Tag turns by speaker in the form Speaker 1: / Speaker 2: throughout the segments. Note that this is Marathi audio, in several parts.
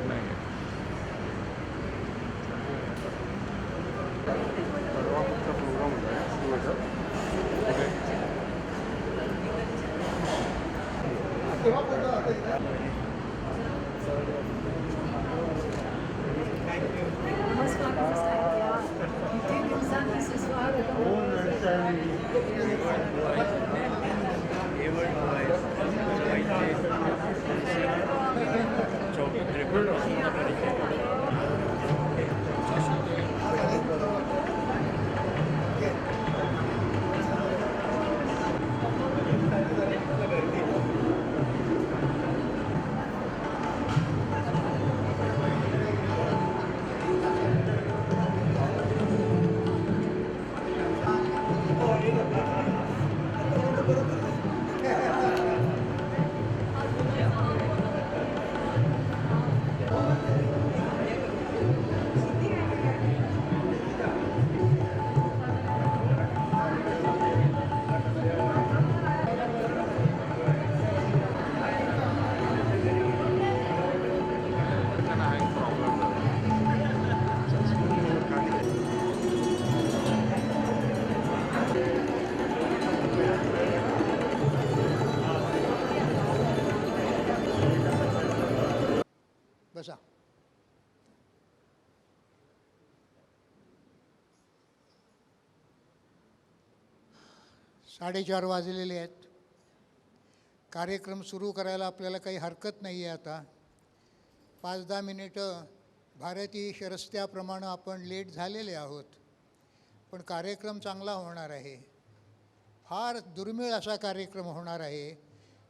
Speaker 1: नाही परवा फक्त प्रोग्राम होता
Speaker 2: बसा. साडेचार वाजलेले आहेत. कार्यक्रम सुरू करायला आपल्याला काही हरकत नाही आहे. आता 5-10 मिनिटं भारतीय शरस्त्याप्रमाणे आपण लेट झालेले आहोत, पण कार्यक्रम चांगला होणार आहे. फार दुर्मिळ असा कार्यक्रम होणार आहे.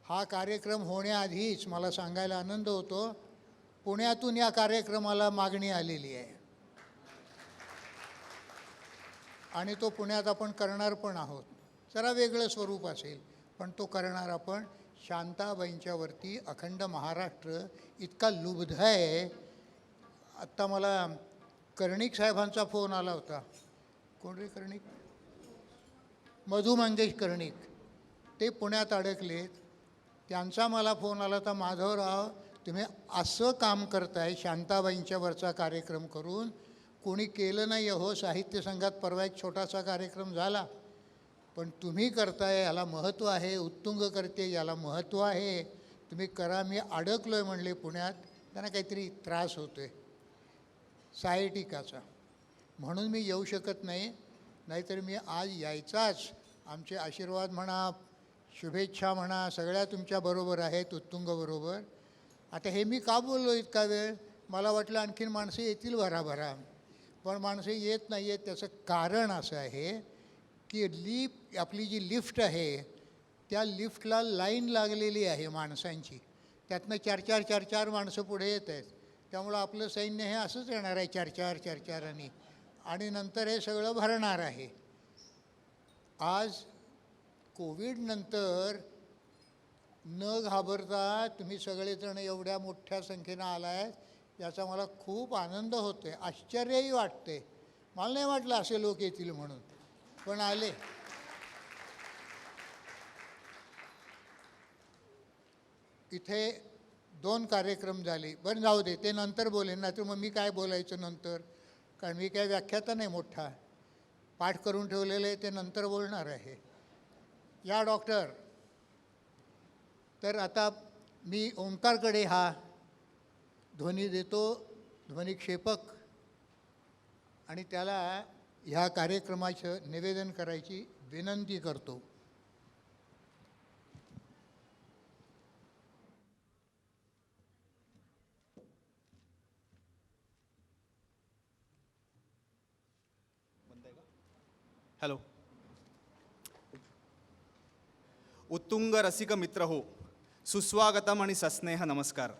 Speaker 2: हा कार्यक्रम होण्याआधीच मला सांगायला आनंद होतो, पुण्यातून या कार्यक्रमाला मागणी आलेली आहे आणि तो पुण्यात आपण करणार पण आहोत. जरा वेगळं स्वरूप असेल, पण तो करणार आपण. शांताबाईंच्या वरती अखंड महाराष्ट्र इतका लुब्ध आहे. आत्ता मला कर्णिक साहेबांचा फोन आला होता. कोण रे कर्णिक? मधु मंगेश कर्णिक. ते पुण्यात अडकलेत. त्यांचा मला फोन आला होता, माधवराव तुम्ही असं काम करताय शांताबाईंच्या वरचा कार्यक्रम करून, कोणी केलं नाही हो. साहित्य संघात परवा एक छोटासा कार्यक्रम झाला, पण तुम्ही करताय याला महत्त्व आहे. उत्तुंग करते याला महत्त्व आहे. तुम्ही करा. मी अडकलो आहे म्हणले पुण्यात. त्यांना काहीतरी त्रास होतो आहे सायटिकाचा, म्हणून मी येऊ शकत नाही. नाहीतर मी आज यायचाच. आमचे आशीर्वाद म्हणा, शुभेच्छा म्हणा, सगळ्या तुमच्याबरोबर आहेत, उत्तुंगबरोबर. आता हे मी का बोललो इतका वेळ? मला वाटलं आणखीन माणसं येतील भराभरा, पण माणसं येत नाही आहेत. त्याचं कारण असं आहे की आपली जी लिफ्ट आहे त्या लिफ्टला लाईन लागलेली आहे माणसांची. त्यातनं 4-4 माणसं पुढे येत आहेत. त्यामुळं आपलं सैन्य हे असंच येणार आहे 4-4 आणि नंतर हे सगळं भरणार आहे. आज कोविडनंतर न घाबरता तुम्ही सगळेजण एवढ्या मोठ्या संख्येनं आला आहे, याचा मला खूप आनंद होतो आहे. आश्चर्यही वाटते. मला नाही वाटलं असे लोक येतील म्हणून, पण आले. इथे 2 कार्यक्रम झाले. बरं जाऊ दे, ते नंतर बोलेन. नाही तर मग मी काय बोलायचं नंतर, कारण मी काय व्याख्याता नाही मोठा. पाठ करून ठेवलेलं आहे, ते नंतर बोलणार आहे. या डॉक्टर. तर आता मी ओंकारकडे हा ध्वनी देतो, ध्वनिक्षेपक, आणि त्याला ह्या कार्यक्रमाचं निवेदन करायची विनंती करतो.
Speaker 3: हॅलो. उत्तुंग रसिक मित्र हो, सुस्वागतम आणि सस्नेह नमस्कार.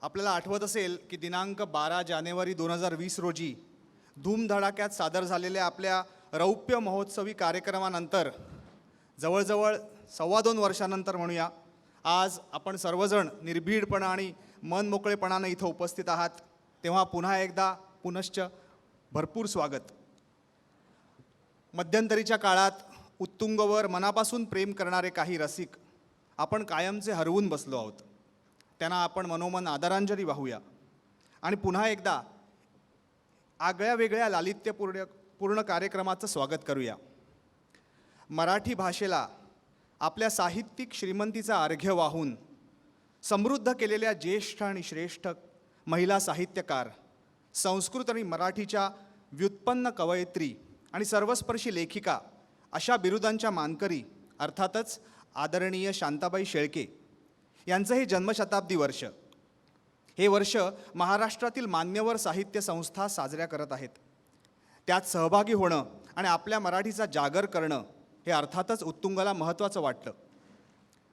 Speaker 3: आपल्याला आठवत असेल की दिनांक 12 जानेवारी 2020 रोजी धूमधडाक्यात सादर झालेल्या आपल्या रौप्य महोत्सवी कार्यक्रमानंतर जवळजवळ 2.25 वर्षानंतर म्हणूया, आज आपण सर्वजण निर्भीडपणा आणि मनमोकळेपणाने इथं उपस्थित आहात. तेव्हा पुन्हा एकदा पुनश्च भरपूर स्वागत. मध्यंतरीच्या काळात उत्तुंगवर मनापासून प्रेम करणारे काही रसिक आपण कायमचे हरवून बसलो आहोत. त्यांना आपण मनोमन आदरांजली वाहूया आणि पुन्हा एकदा आगळ्या वेगळ्या लालित्यपूर्ण कार्यक्रमाचं स्वागत करूया. मराठी भाषेला आपल्या साहित्यिक श्रीमंतीचा अर्घ्य वाहून समृद्ध केलेल्या ज्येष्ठ आणि श्रेष्ठ महिला साहित्यकार, संस्कृत आणि मराठीच्या व्युत्पन्न कवयित्री आणि सर्वस्पर्शी लेखिका अशा बिरुदांच्या मानकरी अर्थातच आदरणीय शांताबाई शेळके यांचं हे जन्मशताब्दी वर्ष. हे वर्ष महाराष्ट्रातील मान्यवर साहित्य संस्था साजऱ्या करत आहेत. त्यात सहभागी होणं आणि आपल्या मराठीचा जागर करणं हे अर्थातच उत्तुंगाला महत्त्वाचं वाटलं.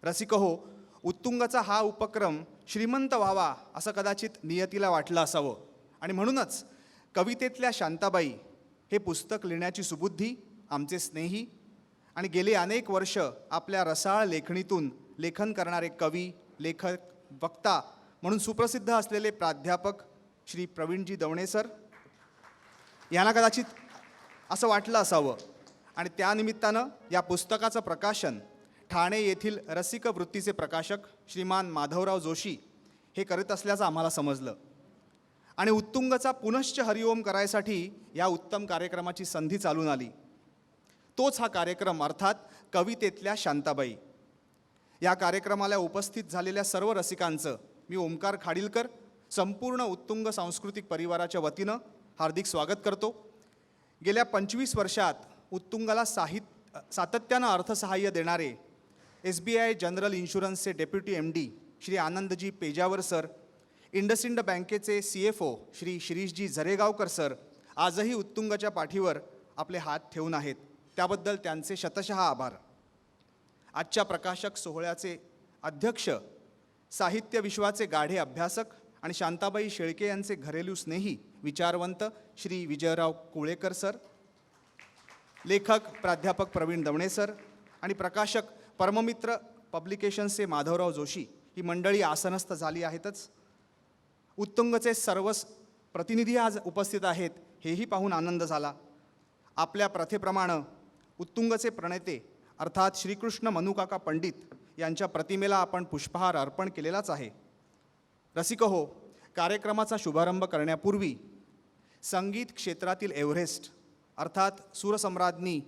Speaker 3: रसिकहो, उत्तुंगाचा हा उपक्रम श्रीमंत व्हावा असं कदाचित नियतीला वाटलं असावं आणि म्हणूनच कवितेतल्या शांताबाई हे पुस्तक लिहिण्याची सुबुद्धी आमचे स्नेही आणि गेली अनेक वर्ष आपल्या रसाळ लेखणीतून लेखन करणारे कवी, लेखक, वक्ता म्हणून सुप्रसिद्ध असलेले प्राध्यापक श्री प्रवीणजी दवणे सर यांना कदाचित असं वाटलं असावं आणि त्यानिमित्तानं या पुस्तकाचं प्रकाशन ठाणे येथील रसिक वृत्तीचे प्रकाशक श्रीमान माधवराव जोशी हे करीत असल्याचं आम्हाला समजलं आणि उत्तुंगचा पुनश्च हरिओम करायसाठी या उत्तम कार्यक्रमाची संधी चालून आली. तोच हा कार्यक्रम अर्थात कवितेतल्या शांताबाई. या कार्यक्रमाला उपस्थित झालेल्या सर्व रसिकांचं मी ओमकार खाडीलकर संपूर्ण उत्तुंग सांस्कृतिक परिवाराच्या वतीनं हार्दिक स्वागत करतो. गेल्या 25 वर्षात उत्तुंगाला सातत्यानं अर्थसहाय्य देणारे SBI जनरल इन्शुरन्सचे deputy MD Shri Anandji Pejawar sir, IndusInd बँकेचे CFO श्री शिरीषजी झरेगावकर सर आजही उत्तुंगाच्या पाठीवर आपले हात ठेवून आहेत. त्याबद्दल त्यांचे शतशः आभार. आजच्या प्रकाशक सोहळ्याचे अध्यक्ष, साहित्य विश्वाचे गाढे अभ्यासक आणि शांताबाई शेळके यांचे घरेलू स्नेही विचारवंत श्री विजयराव कुळेकर सर, लेखक प्राध्यापक प्रवीण दवणे सर आणि प्रकाशक परममित्र पब्लिकेशन्सचे माधवराव जोशी ही मंडळी आसनस्थ झाली आहेतच. उत्तुंगचे सर्व प्रतिनिधी आज उपस्थित आहेत हेही पाहून आनंद झाला. आपल्या प्रथेप्रमाणे उत्तुंगचे प्रणेते अर्थात श्रीकृष्ण मनुकाका पंडित यांच्या प्रतिमेला आपण पुष्पहार अर्पण केलेलाच आहे. रसिकहो, कार्यक्रमाचा शुभारंभ करण्यापूर्वी संगीत क्षेत्रातील एव्हरेस्ट अर्थात सूरसम्राज्ञी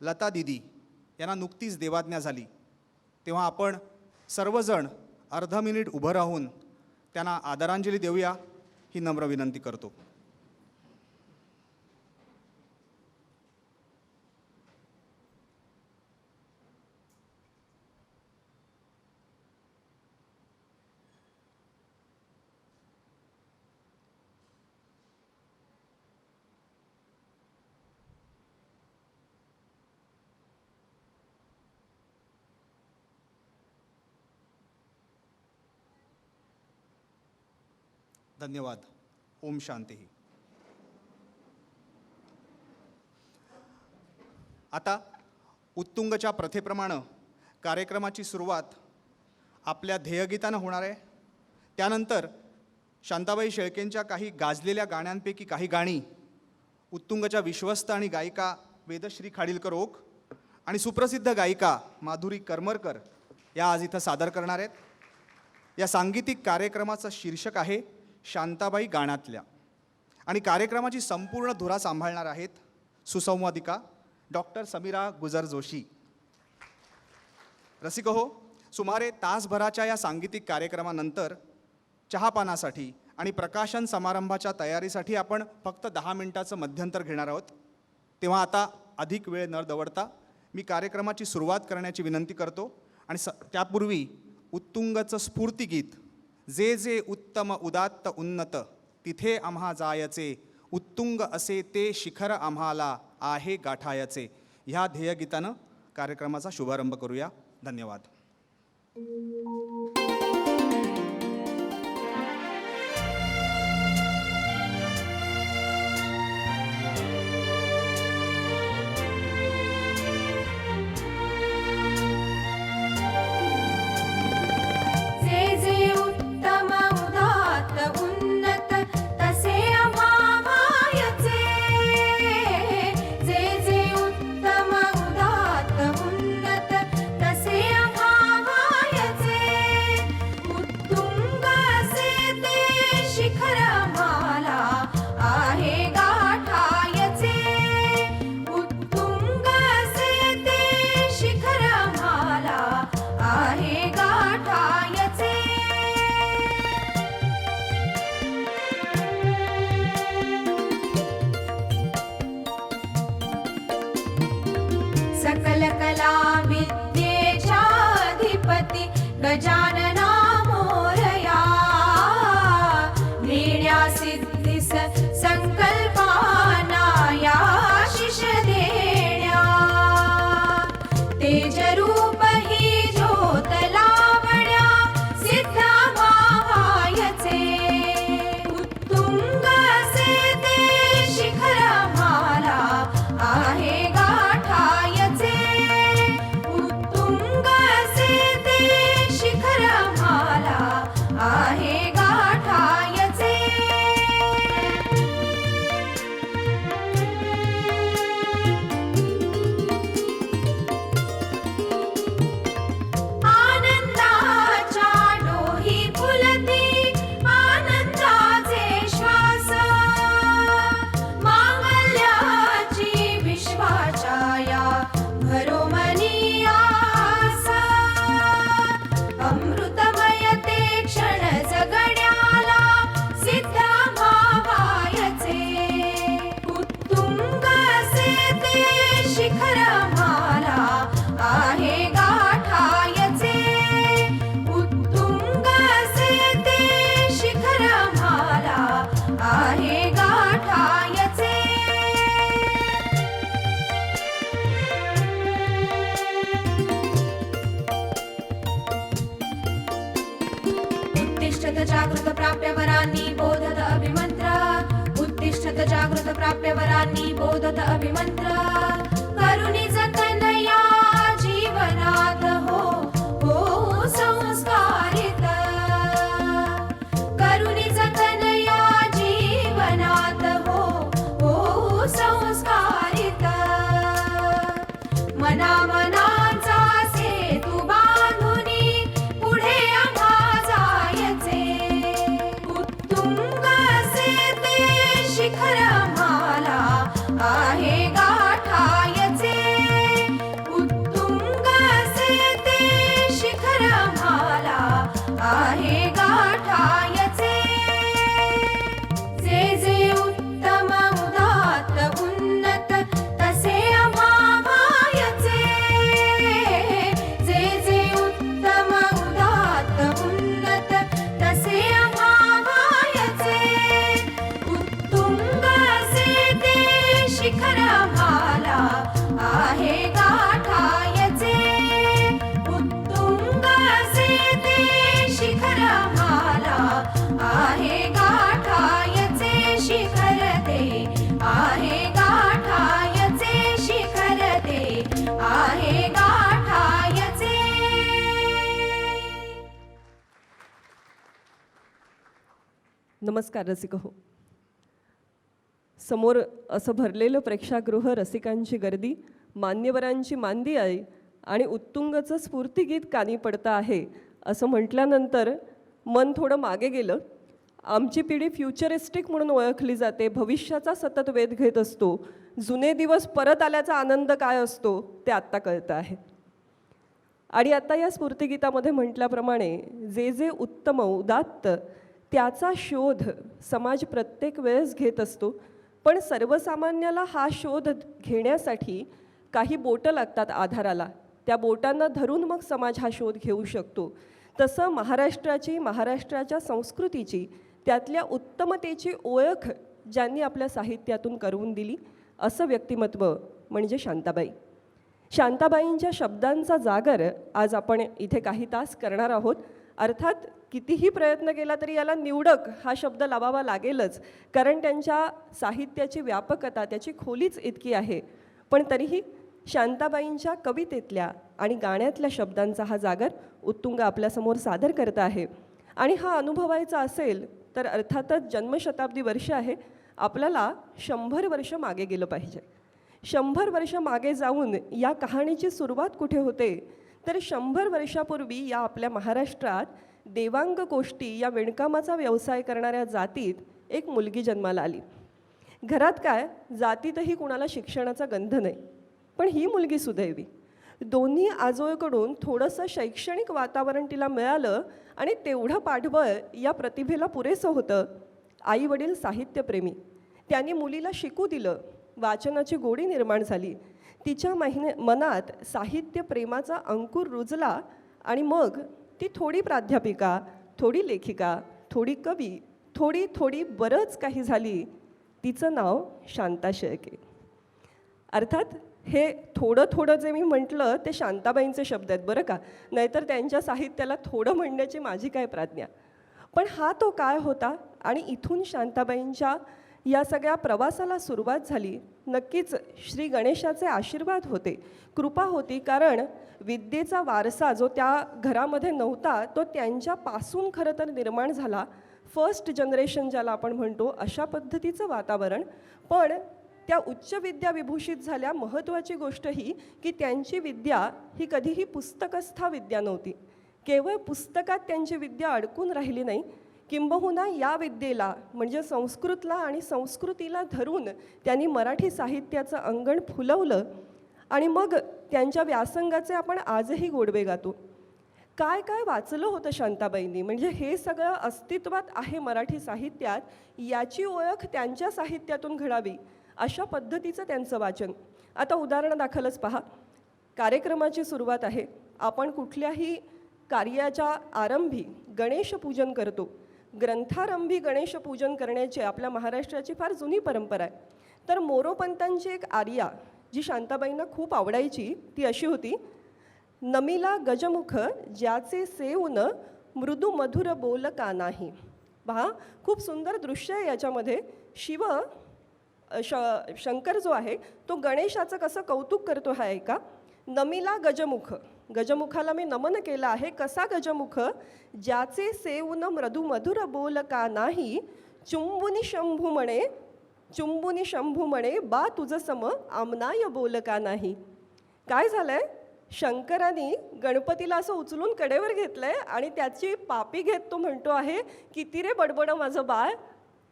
Speaker 3: लता दिदी यांना नुकतीच देवाज्ञा झाली. तेव्हा आपण सर्वजण अर्धा मिनिट उभं राहून त्यांना आदरांजली देऊया ही नम्र विनंती करतो. धन्यवाद. ओम शांती. आता उत्तुंगच्या प्रथेप्रमाणे कार्यक्रमाची सुरुवात आपल्या ध्येयगीतानं होणार आहे. त्यानंतर शांताबाई शेळकेंच्या काही गाजलेल्या गाण्यांपैकी काही गाणी उत्तुंगच्या विश्वस्त आणि गायिका वेदश्री खाडीलकर ओक आणि सुप्रसिद्ध गायिका माधुरी करमरकर या आज इथं सादर करणार आहेत. या सांगीतिक कार्यक्रमाचं शीर्षक आहे शांताबाई गाण्यातल्या आणि कार्यक्रमाची संपूर्ण धुरा सांभाळणार आहेत सुसंवादिका डॉक्टर समीरा गुजर जोशी. रसिकहो, सुमारे तासभराच्या या सांगीतिक कार्यक्रमानंतर चहापानासाठी आणि प्रकाशन समारंभाच्या तयारीसाठी आपण फक्त 10 मिनिटाचं मध्यंतर घेणार आहोत. तेव्हा आता अधिक वेळ न दवडता मी कार्यक्रमाची सुरुवात करण्याची विनंती करतो आणि त्यापूर्वी उत्तुंगचं स्फूर्तिगीत जे जे उत्तम उदात्त उन्नत तिथे आम्हा जायचे, उत्तुंग असे ते शिखर आम्हाला आहे गाठायचे ह्या ध्येयगीतानं कार्यक्रमाचा शुभारंभ करूया. धन्यवाद.
Speaker 4: तसे आम्हा गजानना मोरया नेण्या सिद्धिस संकल्पानाया शिष देण्या तेजरूप ही ज्योत लावण्या सिद्धा मावायचे उत्तुंग असे ते शिखर माला आहे गाठायचे उत्तुंग असे ते शिखर माला आहे गाठायचे आनंदाच्या डोही फुलती आनंदाचे श्वास मांगल्याची विश्वाच्या या भरोमनी आस अमृतमय ते क्षण जगण्याला सिद्ध भावायचे उत्तुंग असे ते शिखर माला आहे गाठायचे उत्तुंग असे ते शिखर माला आहे गाठायचे उत्तिष्ठत जागृत प्राप्य वरांनी बोधत अभिमंत्र उत्तिष्ठत जागृत प्राप्य वरांनी बोधत अभिमंत्र करुणी जतन या जीवनात हो हो संस्कारित करुणी जतन या जीवनात हो हो संस्कारित मना मनाचा सेतू बांधुनी पुढे आम्हा जायचे उत्तुंग असे ते शिखर माला आहे गाठायचे उत्तुंग असे ते शिखर माला आहे गाठायचे जे जे उत्तम उदात्त उन्नत तसे आम्हा मायचे जे जे उत्तम उदात्त उन्नत तसे आम्हा मायचे उत्तुंग असे ते शिखर माला आहे गाठायचे उत्तुंग असे ते शिखर माला आहे गाठायचे शिखर ते आहे गाठायचे शिखर ते आहे गाठायचे
Speaker 5: नमस्कार रसिक हो. समोर असं भरलेलं प्रेक्षागृह, रसिकांची गर्दी, मान्यवरांची मांदी आहे आणि उत्तुंगचं स्फूर्तिगीत कानी पडतं आहे असं म्हटल्यानंतर मन थोडं मागे गेलं. आमची पिढी फ्युचरिस्टिक म्हणून ओळखली जाते, भविष्याचा सतत वेध घेत असतो. जुने दिवस परत आल्याचा आनंद काय असतो ते आत्ता कळतं आहे. आणि आता या स्फूर्तिगीतामध्ये म्हटल्याप्रमाणे जे जे उत्तम उदात्त त्याचा शोध समाज प्रत्येक वेळेस घेत असतो. पण सर्वसामान्याला हा शोध घेण्यासाठी काही बोटं लागतात आधाराला. त्या बोटांना धरून मग समाज हा शोध घेऊ शकतो. तसं महाराष्ट्राच्या संस्कृतीची, त्यातल्या उत्तमतेची ओळख ज्यांनी आपल्या साहित्यातून करून दिली असं व्यक्तिमत्व म्हणजे शांताबाई. शांताबाईंच्या शब्दांचा जागर आज आपण इथे काही तास करणार आहोत. अर्थात कितीही प्रयत्न केला तरी याला निवडक हा शब्द लावावा लागेलच, कारण त्यांच्या साहित्याची व्यापकता, त्याची खोलीच इतकी आहे. पण तरीही शांताबाईंच्या कवितेतल्या आणि गाण्यातल्या शब्दांचा हा जागर उत्तुंग आपल्यासमोर सादर करत आहे. आणि हा अनुभवायचा असेल तर अर्थातच जन्मशताब्दी वर्ष आहे. आपल्याला 100 वर्ष मागे गेलं पाहिजे. 100 वर्ष मागे जाऊन या कहाणीची सुरुवात कुठे होते तर 100 वर्षापूर्वी या आपल्या महाराष्ट्रात देवांग कोष्टी या विणकामाचा व्यवसाय करणाऱ्या जातीत एक मुलगी जन्माला आली. घरात काय, जातीतही कुणाला शिक्षणाचा गंध नाही, पण ही मुलगी सुदैवी. दोन्ही आजोळकडून थोडंसं शैक्षणिक वातावरण तिला मिळालं आणि तेवढं पाठबळ या प्रतिभेला पुरेसं होतं. आई वडील साहित्यप्रेमी, त्यांनी मुलीला शिकू दिलं. वाचनाची गोडी निर्माण झाली. तिच्या मनात साहित्यप्रेमाचा अंकुर रुजला आणि मग ती थोडी प्राध्यापिका, थोडी लेखिका, थोडी कवी, थोडी थोडी बरंच काही झाली. तिचं नाव शांता शेळके. अर्थात हे थोडं थोडं जे मी म्हटलं ते शांताबाईंचे शब्द आहेत बरं का, नाहीतर त्यांच्या साहित्याला थोडं म्हणण्याची माझी काय प्राज्ञा. पण हा तो काळ होता आणि इथून शांताबाईंच्या या सगळ्या प्रवासाला सुरुवात झाली. नक्कीच श्री गणेशाचे आशीर्वाद होते, कृपा होती, कारण विद्येचा वारसा जो त्या घरामध्ये नव्हता तो त्यांच्यापासून खरं तर निर्माण झाला. फर्स्ट जनरेशन ज्याला आपण म्हणतो अशा पद्धतीचं वातावरण. पण त्या उच्च विद्या विभूषित झाल्या. महत्त्वाची गोष्ट ही की त्यांची विद्या ही कधीही पुस्तकस्था विद्या नव्हती. केवळ पुस्तकात त्यांची विद्या अडकून राहिली नाही, किंबहुना या विद्येला म्हणजे संस्कृतला आणि संस्कृतीला धरून त्यांनी मराठी साहित्याचं अंगण फुलवलं आणि मग त्यांच्या व्यासंगाचे आपण आजही गोडवे गातो. काय काय वाचलं होतं शांताबाईंनी, म्हणजे हे सगळं अस्तित्वात आहे मराठी साहित्यात, याची ओळख त्यांच्या साहित्यातून घडावी अशा पद्धतीचं त्यांचं वाचन. आता उदाहरणादाखलच पहा, कार्यक्रमाची सुरुवात आहे, आपण कुठल्याही कार्याच्या आरंभी गणेशपूजन करतो. ग्रंथारंभी गणेशपूजन करण्याची आपल्या महाराष्ट्राची फार जुनी परंपरा आहे. तर मोरोपंतांची एक आर्या जी शांताबाईंना खूप आवडायची ती अशी होती: नमिला गजमुख ज्याचे सेवून मृदू मधुर बोल का नाही. पहा, खूप सुंदर दृश्य आहे याच्यामध्ये. शंकर जो आहे तो गणेशाचं कसं कौतुक करतो हा ऐका. नमिला गजमुख, गजमुखाला मी नमन केलं आहे. कसा गजमुख? ज्याचे सेवून मृदू मधुर बोल का नाही. चुंबुनी शंभू म्हणे बा तुझं सम आमनाय बोल का नाही. काय झालंय, शंकराने गणपतीला असं उचलून कडेवर घेतलंय आणि त्याची पापी घेत तो म्हणतो आहे, किती रे बडबड माझं बाळ,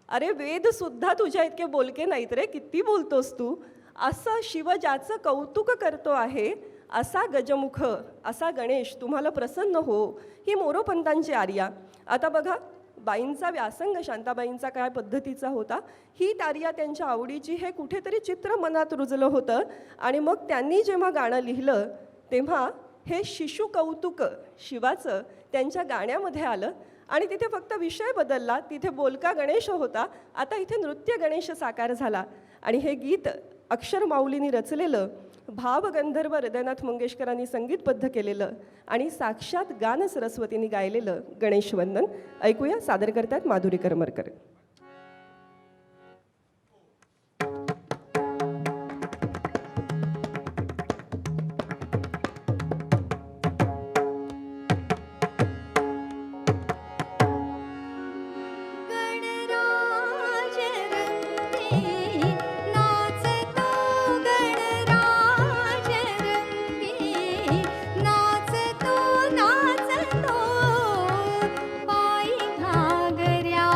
Speaker 5: अरे वेद सुद्धा तुझ्या इतके बोलके नाहीत रे, किती बोलतोस तू. असं शिव ज्याचं कौतुक करतो आहे, असा गजमुख, असा गणेश तुम्हाला प्रसन्न हो. ही मोरोपंतांची आर्या. आता बघा, बाईंचा व्यासंग शांताबाईंचा काय पद्धतीचा होता. ही आर्या त्यांच्या आवडीची, हे कुठेतरी चित्र मनात रुजलं होतं आणि मग त्यांनी जेव्हा गाणं लिहिलं तेव्हा हे शिशु कौतुक शिवाचं त्यांच्या गाण्यामध्ये आलं आणि तिथे फक्त विषय बदलला. तिथे बोलका गणेश होता, आता इथे नृत्य गणेश साकार झाला. आणि हे गीत अक्षर माऊलींनी रचलेलं, भावगंधर्व हृदयनाथ मंगेशकरांनी संगीतबद्ध केलेलं आणि साक्षात गान सरस्वतींनी गायलेलं गणेशवंदन ऐकूया. सादर करतात माधुरी करमरकर.
Speaker 4: गणराज रंगी नाचतो, गणराज रंगी नाचतो, नाचतो. पायी घागऱ्या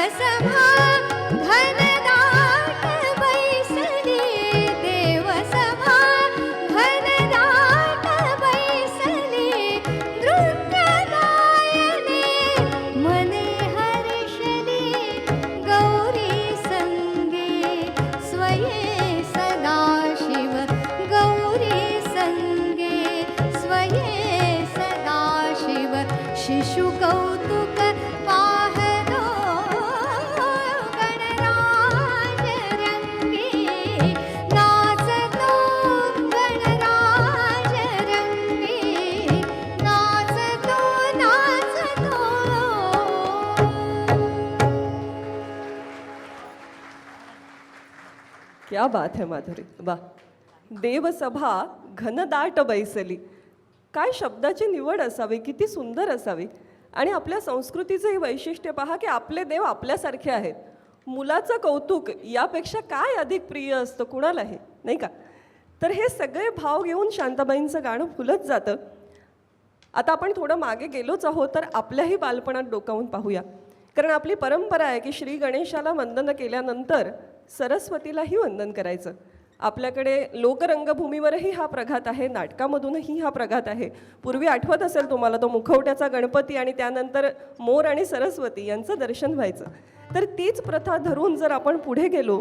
Speaker 4: देवसभा घनदाट बैसली देवसभा घनदाट बैसली नृत्य गायने मने हर्षली गौरी संगे स्वये सदाशिव गौरी संगे स्वये सदाशिव शिशु कौतुक पाहतो गणराज रंगे नाचतो गणराज रंगे नाचतो नाचतो
Speaker 5: क्या बात है माधुरी, वा. देवसभा घनदाट बैसली. काय शब्दाची निवड असावी, किती सुंदर असावी. आणि आपल्या संस्कृतीचं हे वैशिष्ट्य पहा की आपले देव आपल्यासारखे आहेत. मुलाचं कौतुक यापेक्षा काय अधिक प्रिय असतं कुणालाही, नाही का? तर हे सगळे भाव घेऊन शांताबाईंचं गाणं फुलत जातं. आता आपण थोडं मागे गेलोच आहोत, तर आपल्याही बालपणात डोकावून पाहूया. कारण आपली परंपरा आहे की श्री गणेशाला वंदन केल्यानंतर सरस्वतीलाही वंदन करायचं. आपल्याकडे लोकरंगभूमीवरही हा प्रघात आहे, नाटकामधूनही हा प्रघात आहे. पूर्वी आठवत असेल तुम्हाला तो मुखवट्याचा गणपती आणि त्यानंतर मोर आणि सरस्वती यांचं दर्शन व्हायचं. तर तीच प्रथा धरून जर आपण पुढे गेलो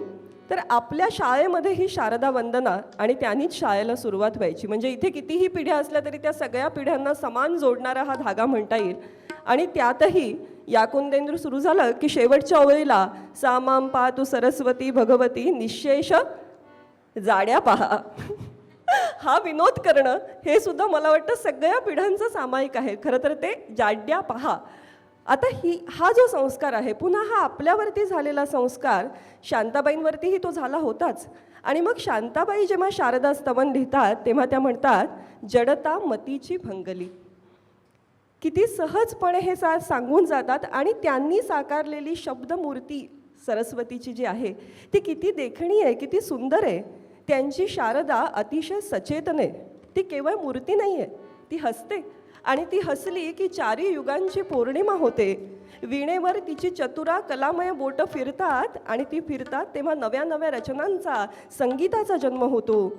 Speaker 5: तर आपल्या शाळेमध्ये ही शारदा वंदना आणि त्यांनीच शाळेला सुरुवात व्हायची. म्हणजे इथे कितीही पिढ्या असल्या तरी त्या सगळ्या पिढ्यांना समान जोडणारा हा धागा म्हणता येईल. आणि त्यातही याकुंदेंद्र सुरू झालं की शेवटच्या ओळीला सामाम पातु सरस्वती भगवती निशेष जाड्या पहा. हा विनोद करणं हे सुद्धा मला वाटतं सगळ्या पिढ्यांचं सामायिक आहे. खरं तर ते जाड्या पहा. आता हा जो संस्कार आहे, पुन्हा हा आपल्यावरती झालेला संस्कार शांताबाईंवरतीही तो झाला होताच. आणि मग शांताबाई जेव्हा शारदा स्तवन लिहितात तेव्हा त्या म्हणतात, जडता मतीची भंगली. किती सहजपणे हे सांगून जातात. आणि त्यांनी साकारलेली शब्दमूर्ती सरस्वतीची जी आहे ती किती देखणी आहे, किती सुंदर आहे. त्यांची शारदा अतिशय सचेतन आहे. ती केवळ मूर्ती नाही आहे, ती हसते. आणि ती हसली की चारी युगांची पौर्णिमा होते. वीणेवर तिची चतुरा कलामय बोटं फिरतात आणि ती फिरतात तेव्हा नव्या नव्या रचनांचा, संगीताचा जन्म होतो.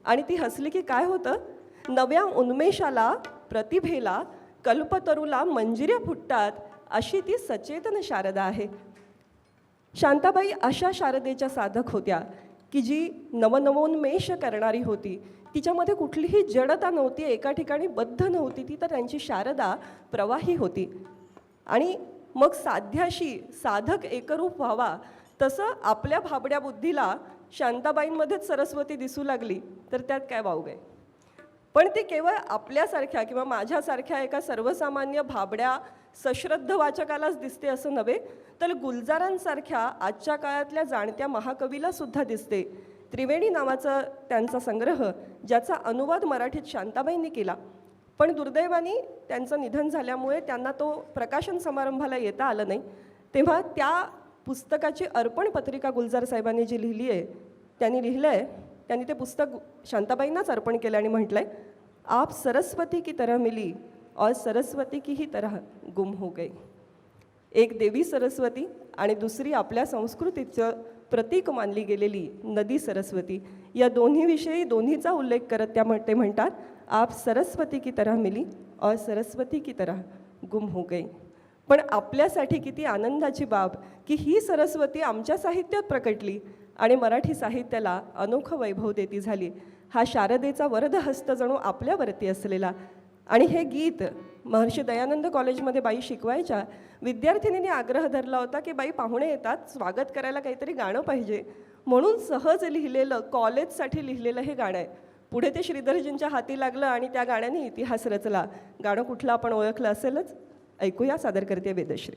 Speaker 5: आणि ती हसली की काय होतं, नव्या उन्मेषाला, प्रतिभेला, कल्पतरूला मंजिऱ्या फुटतात. अशी ती सचेतन शारदा आहे. शांताबाई अशा शारदेच्या साधक होत्या की जी नवनवोन्मेष करणारी होती. तिच्यामध्ये कुठलीही जडता नव्हती, एका ठिकाणी बद्ध नव्हती. ती तर त्यांची शारदा प्रवाही होती. आणि मग साध्याशी साधक एकरूप व्हावा तसं आपल्या भाबड्या बुद्धीला शांताबाईंमध्येच सरस्वती दिसू लागली तर त्यात काय वावग आहे. पण ती केवळ आपल्यासारख्या किंवा माझ्यासारख्या एका सर्वसामान्य भाबड्या सश्रद्ध वाचकालाच दिसते असं नव्हे, तर गुलजारांसारख्या आजच्या काळातल्या जाणत्या महाकवीला सुद्धा दिसते. त्रिवेणी नावाचा त्यांचा संग्रह, ज्याचा अनुवाद मराठीत शांताबाईंनी केला. पण दुर्दैवाने त्यांचं निधन झाल्यामुळे त्यांना तो प्रकाशन समारंभाला येता आलं नाही. तेव्हा त्या पुस्तकाची अर्पण पत्रिका गुलजार साहेबांनी जी लिहिली आहे, त्यांनी लिहिलं आहे, त्यांनी ते पुस्तक शांताबाईंनाच अर्पण केलं आणि म्हटलं आहे, आप सरस्वती की तरह मिली और सरस्वती की ही तरह गुम हो गई. एक देवी सरस्वती आणि दुसरी आपल्या संस्कृतीचं प्रतीक मानली गेलेली नदी सरस्वती. या दोन्हीविषयी दोन्हीचा उल्लेख करत ते म्हणतात, आप सरस्वती की तरह मिली और सरस्वती की तरह गुम हो गई. पण आपल्यासाठी किती आनंदाची बाब की ही सरस्वती आमच्या साहित्यात प्रकटली आणि मराठी साहित्याला अनोखं वैभव देती झाली. हा शारदेचा वरदहस्त जणू आपल्यावरती असलेला. आणि हे गीत महर्षी दयानंद कॉलेजमध्ये बाई शिकवायच्या. विद्यार्थिनींनी आग्रह धरला होता की बाई पाहुणे येतात, स्वागत करायला काहीतरी गाणं पाहिजे. म्हणून सहज लिहिलेलं, कॉलेजसाठी लिहिलेलं हे गाणं आहे. पुढे ते श्रीधरजींच्या हाती लागलं आणि त्या गाण्याने इतिहास रचला. गाणं कुठलं आपण ओळखलं असेलच. ऐकूया, सादर करते वेदश्री.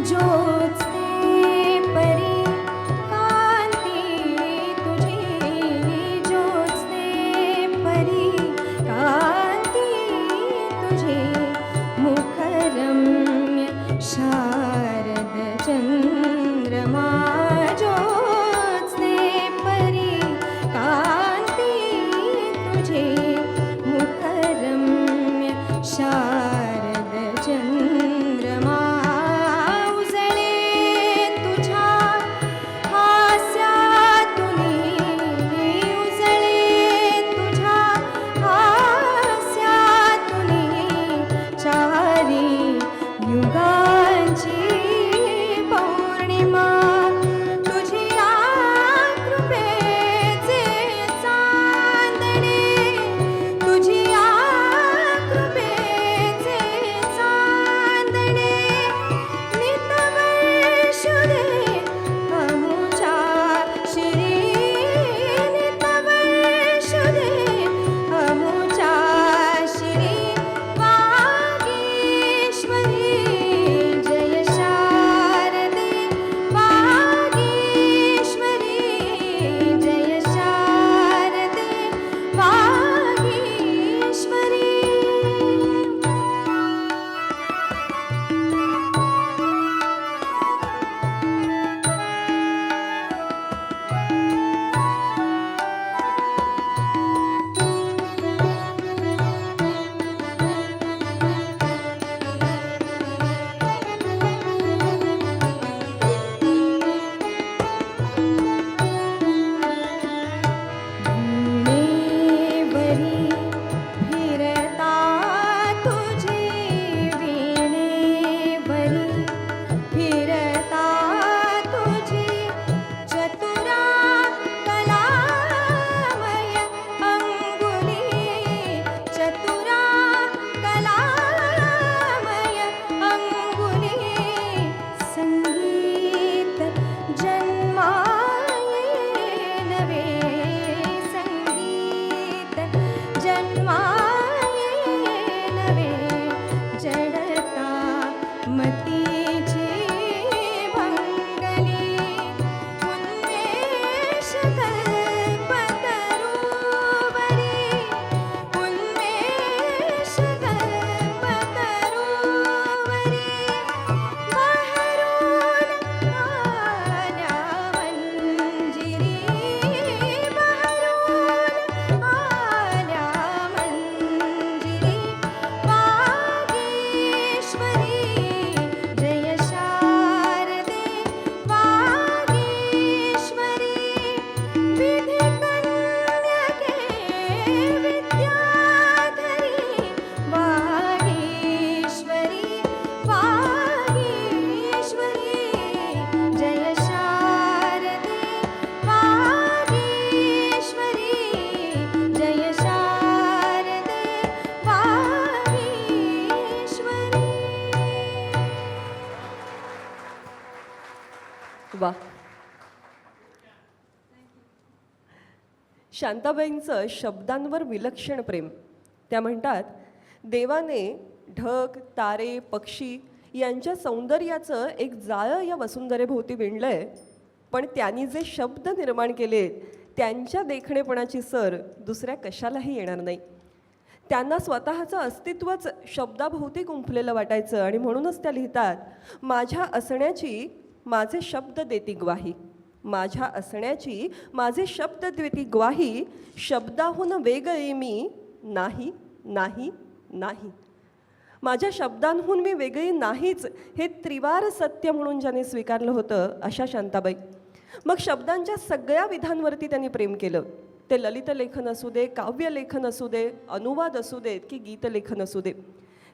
Speaker 4: ज्योत्स्ने परी कांती तुझी, ज्योत्स्ने परी कांती तुझी, मुखरम्य शारद चंद्रमा, ज्योत्स्ने परी कांती तुझी, मुखरम्य शारद चंद्रमा, उजळे तुझ्या हास्यातुनी, उजळे तुझ्या हास्यातुनी, चारी युगांची पौर्णिमा, तुझिया कृपेचे चांदणे, तुझिया कृपेचे चांदणे, नितवर्षुदे अमुच्या शिरी, नितवर्षुदे अमुच्या शिरी, वागीश्वरी जय शारदे, वागीश्वरी जय शारदे, वागीश्वरी. वीणेवरी फिरता तुझी, वीणेवरी फिरता तुझी, चतुरा कलामय अंगुली, चतुरा कलामय अंगुली, संगीत जन्माये नवे, संगीत जन्माये नवे, जडता मतीची भंगली, उन्मेष कल्पतरुवरी, उन्मेष कल्पतरुवरी, बहरून आल्या मंजिरी, बहरून आल्या मंजिरी, वागीश्वरी जय शारदे, वागीश्वरी, विधी कन्यके विद्याधरी, वागीश्वरी, वागीश्वरी जय शारदे, वागीश्वरी जय शारदे, वागीश्वरी.
Speaker 5: वा. शांताबाईंचं शब्दांवर विलक्षण प्रेम. त्या म्हणतात, देवाने ढग, तारे, पक्षी यांच्या सौंदर्याचं एक जाळं या वसुंधरेभोवती विणलंय, पण त्यांनी जे शब्द निर्माण केले त्यांच्या देखणेपणाची सर दुसऱ्या कशालाही येणार नाही. त्यांना स्वतःचं अस्तित्वच शब्दाभोवती गुंफलेलं वाटायचं आणि म्हणूनच त्या लिहितात, माझ्या असण्याची माझे शब्द देती ग्वाही, माझ्या असण्याची माझे शब्द देती ग्वाही, शब्दाहून वेगळे मी नाही नाही नाही. माझ्या शब्दांहून मी वेगळी नाहीच हे त्रिवार सत्य म्हणून ज्याने स्वीकारलं होतं अशा शांताबाई. मग शब्दांच्या सगळ्या विधांवरती त्यांनी प्रेम केलं. ते ललित लेखन असू दे, काव्य लेखन असू दे, अनुवाद असू देत की गीतलेखन असू दे.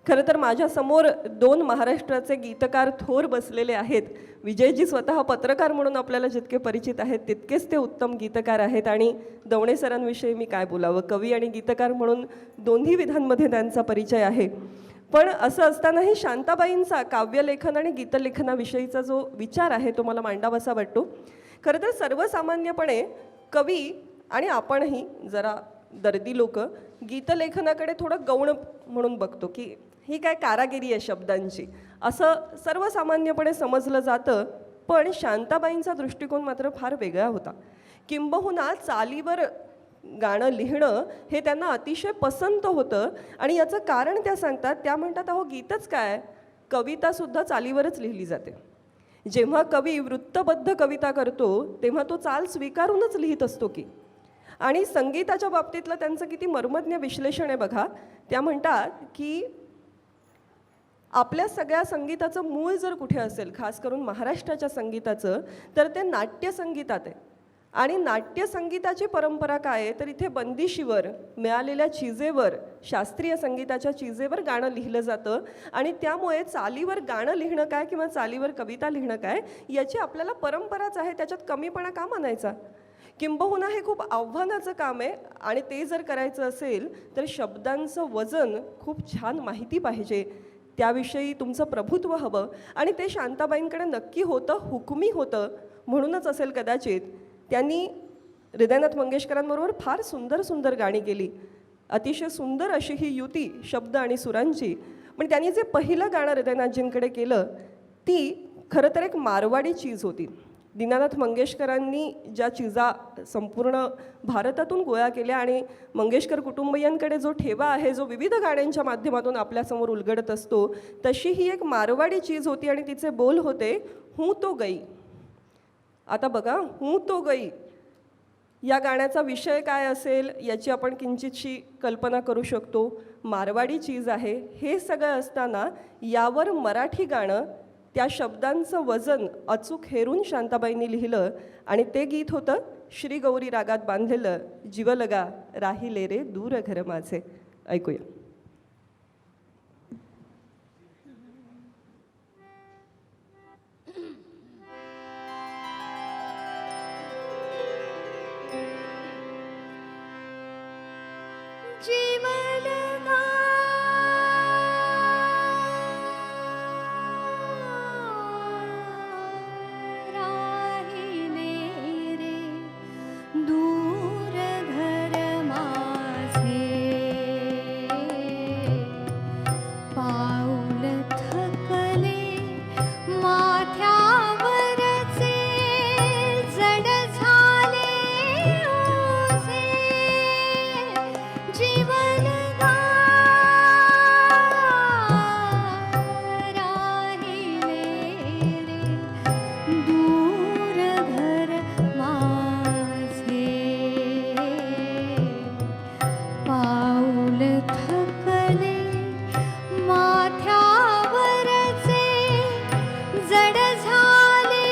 Speaker 5: खरं तर माझ्यासमोर दोन महाराष्ट्राचे गीतकार थोर बसलेले आहेत. विजयजी स्वतः पत्रकार म्हणून आपल्याला जितके परिचित आहेत तितकेच ते उत्तम गीतकार आहेत. आणि दवणे सरांविषयी मी काय बोलावं, कवी आणि गीतकार म्हणून दोन्ही विधांमध्ये त्यांचा परिचय आहे. पण असं असतानाही शांताबाईंचा काव्यलेखन आणि गीतलेखनाविषयीचा जो विचार आहे तो मला मांडावासा वाटतो. खरं तर सर्वसामान्यपणे कवी आणि आपणही जरा दर्दी लोक गीतलेखनाकडे थोडं गौण म्हणून बघतो की ही काय कारागिरी आहे शब्दांची असं सर्वसामान्यपणे समजलं जातं. पण शांताबाईंचा दृष्टिकोन मात्र फार वेगळा होता. किंबहुना चालीवर गाणं लिहिणं हे त्यांना अतिशय पसंत होतं. आणि याचं कारण त्या सांगतात, त्या म्हणतात अहो गीतच काय, कवितासुद्धा चालीवरच लिहिली जाते. जेव्हा कवी वृत्तबद्ध कविता करतो तेव्हा तो चाल स्वीकारूनच लिहित असतो की. आणि संगीताच्या बाबतीतलं त्यांचं किती मर्मज्ञ विश्लेषण आहे बघा. त्या म्हणतात की आपल्या सगळ्या संगीताचं मूळ जर कुठे असेल, खास करून महाराष्ट्राच्या संगीताचं, तर ते नाट्यसंगीतात आहे. आणि नाट्यसंगीताची परंपरा काय आहे तर इथे बंदिशीवर, मिळालेल्या चीजेवर, शास्त्रीय संगीताच्या चीजेवर गाणं लिहिलं जातं. आणि त्यामुळे चालीवर गाणं लिहिणं काय किंवा चालीवर कविता लिहिणं काय याची आपल्याला परंपराच आहे, त्याच्यात कमीपणा का मानायचा. किंबहुना हे खूप आव्हानाचं काम आहे. आणि ते जर करायचं असेल तर शब्दांचं वजन खूप छान माहिती पाहिजे, त्याविषयी तुमचं प्रभुत्व हवं. आणि ते शांताबाईंकडे नक्की होतं, हुकमी होतं. म्हणूनच असेल कदाचित त्यांनी हृदयनाथ मंगेशकरांबरोबर फार सुंदर सुंदर गाणी केली. अतिशय सुंदर अशी ही युती शब्द आणि सुरांची. पण त्यांनी जे पहिलं गाणं हृदयनाथजींकडे केलं ती खरं तर एक मारवाडी चीज होती. दीनानाथ मंगेशकरांनी ज्या चीजा संपूर्ण भारतातून गोळा केल्या आणि मंगेशकर कुटुंबियांकडे जो ठेवा आहे, जो विविध गाण्यांच्या माध्यमातून आपल्यासमोर उलगडत असतो, तशी ही एक मारवाडी चीज होती. आणि तिचे बोल होते, हूँ तो गई. आता बघा, हूँ तो गई या गाण्याचा विषय काय असेल याची आपण किंचितशी कल्पना करू शकतो. मारवाडी चीज आहे. हे सगळं असताना यावर मराठी गाणं, त्या शब्दांचं वजन अचूक हेरून शांताबाईंनी लिहिलं. आणि ते गीत होतं श्री गौरी रागात बांधलेलं, जीवलगा राहिले रे दूर घर माझे. ऐकूया.
Speaker 4: जीवलगा राहिले रे दूर घर माझे, पाऊल थकले माथ्यावरचे, जड झाले ओझे. जीवलगा राहिले रे दूर घर माझे, पाऊल थकले माथ्यावरचे, जड झाले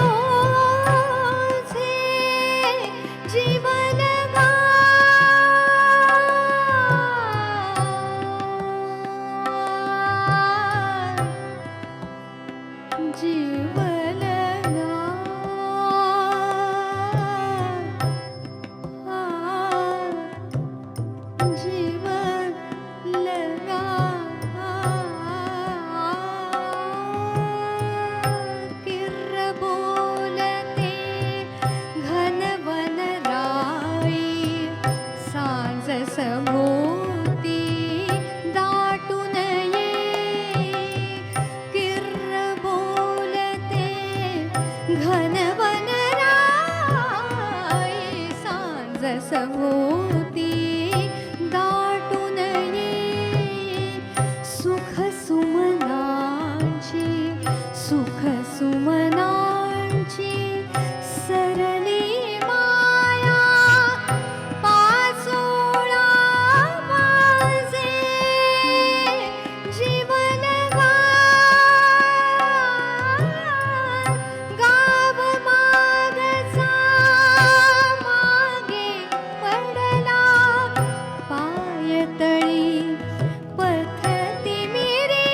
Speaker 4: ओझे. जीवलगा जीवलगा जीवलगा किर्र बोलते घनवन राई, सांज सभोवती दाटून ये. किर्र बोलते घनवन राई, सांज सभोवती दाटून ये. सुख सुमनांची, सुख सुमनांची सरली माया, पाचोळा माझे. जीवलगा गाव मागचा मागे पडला, पायतळी पथती मिरी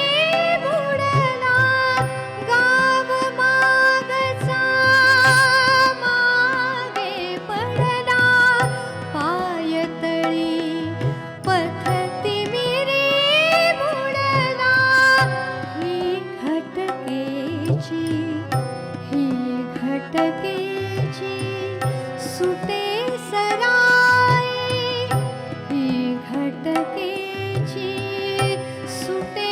Speaker 4: बुडला. गाव मागचा मागे पडला, पायतळी पथती मिरी बुडला. ही घटकेची, ही घटकेची सुटे सराई, ही घटकेची सुटे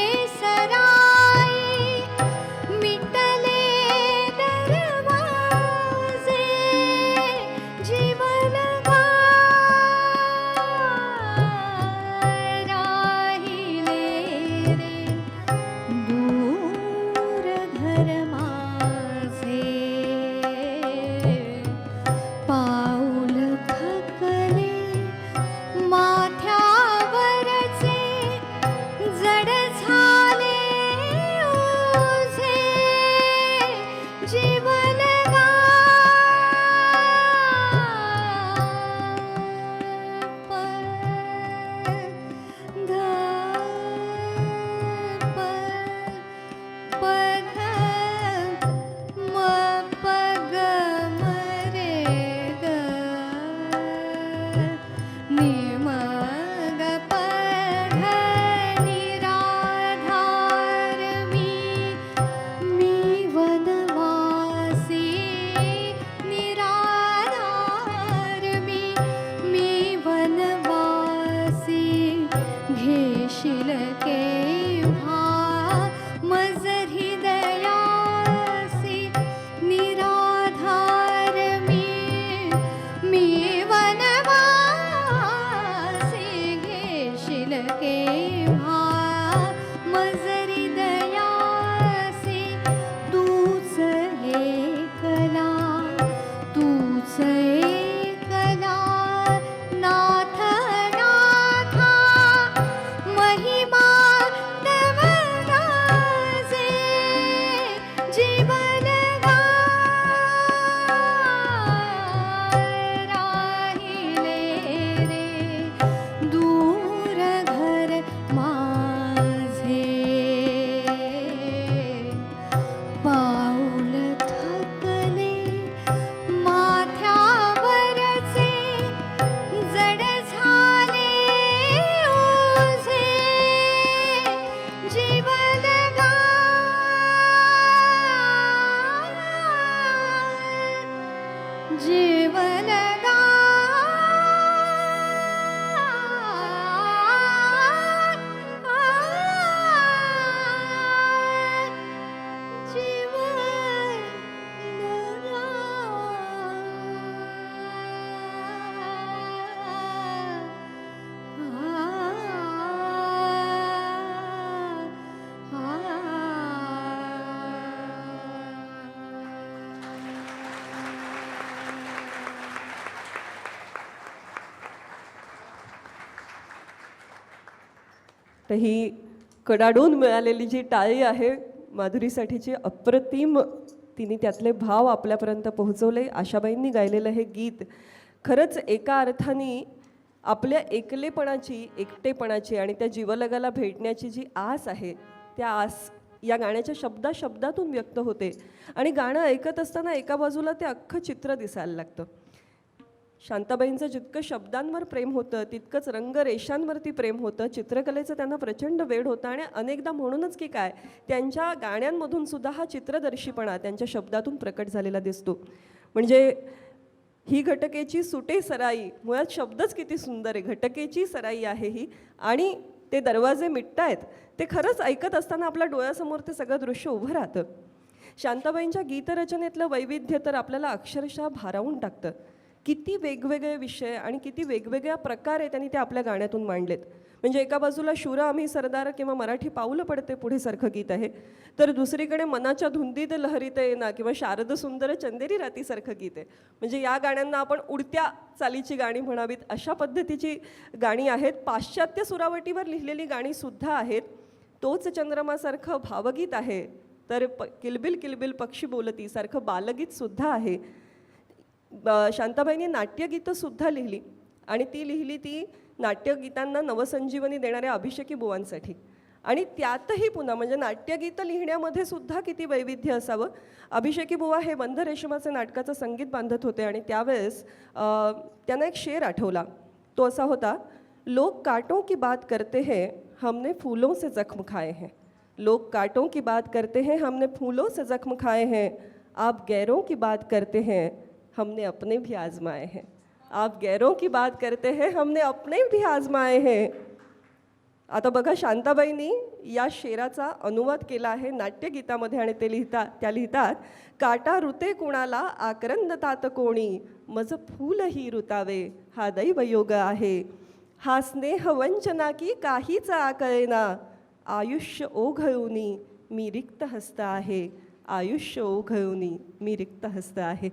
Speaker 4: जीवन राहिले रे दूर घर माझे पाऊल थकले माथ्यावरचे जड झाले ओझे जीवन जीवन
Speaker 5: तर ही कडाडून मिळालेली जी टाळी आहे माधुरीसाठीची अप्रतिम, तिने त्यातले भाव आपल्यापर्यंत पोहोचवले. आशाबाईंनी गायलेलं हे गीत खरंच एका अर्थाने आपल्या एकलेपणाची, एकटेपणाची आणि त्या जीवलगाला भेटण्याची जी आस आहे, त्या आस या गाण्याच्या शब्दातून व्यक्त होते. आणि गाणं ऐकत असताना एका बाजूला ते अख्खं चित्र दिसायला लागतं. शांताबाईंचं जितकं शब्दांवर प्रेम होतं तितकंच रंगरेषांवरती प्रेम होतं. चित्रकलेचं त्यांना प्रचंड वेड होतं आणि अनेकदा म्हणूनच की काय, त्यांच्या गाण्यांमधून सुद्धा हा चित्रदर्शीपणा त्यांच्या शब्दातून प्रकट झालेला दिसतो. म्हणजे ही घटकेची सुटे सराई, मुळात शब्दच किती सुंदर आहे. घटकेची सराई आहे ही, आणि ते दरवाजे मिटतायत ते खरंच ऐकत असताना आपल्या डोळ्यासमोर ते सगळं दृश्य उभं राहतं. शांताबाईंच्या गीतरचनेतलं वैविध्य तर आपल्याला अक्षरशः भारावून टाकतं. किती वेगवेगळे विषय आणि किती वेगवेगळ्या प्रकारे त्यांनी ते आपल्या गाण्यातून मांडलेत. म्हणजे एका बाजूला शूर आम्ही सरदार किंवा मराठी पाऊलं पडते पुढे सारखं गीत आहे, तर दुसरीकडे मनाच्या धुंदीत लहरीत येना किंवा शारद सुंदर चंदेरी रातीसारखं गीत आहे. म्हणजे या गाण्यांना आपण उडत्या चालीची गाणी म्हणावीत अशा पद्धतीची गाणी आहेत. पाश्चात्य सुरावटीवर लिहिलेली गाणीसुद्धा आहेत. तोच चंद्रमासारखं भावगीत आहे, तर किलबिल किलबिल पक्षी बोलती सारखं बालगीतसुद्धा आहे. शांताबाईंनी नाट्यगीतंसुद्धा लिहिली, आणि ती लिहिली ती नाट्यगीतांना नवसंजीवनी देणाऱ्या अभिषेकी बुवांसाठी. आणि त्यातही पुन्हा म्हणजे नाट्यगीतं लिहिण्यामध्ये सुद्धा किती वैविध्य असावं. अभिषेकी बुवा हे बंध रेशमाचे नाटकाचं संगीत बांधत होते, आणि त्यावेळेस त्यांना एक शेर आठवला. तो असा होता, लोग कांटों की बात करते हैं हमने फूलों से जख्म खाए हैं. लोग कांटों की बात करते हैं हमने फूलों से जख्म खाए हैं. आप गैरों की बात करते हैं हमने अपने भी आजमाए हैं. आप गैरों की बात करते हैं हमने अपने भी आजमाए हैं. आता बघा, शांताबाईंनी या शेराचा अनुवाद केला आहे नाट्यगीतामध्ये, आणि त्या लिहितात, काटा रुते कुणाला आक्रंदतात कोणी, मज फूलही रुतावे हा दैवयोग आहे. हा स्नेह वंचना की काहीच आकळेना, आयुष्य ओघळुनी मी रिक्त हस्त आहे. आयुष्य ओघळुनी मी रिक्त हस्त आहे.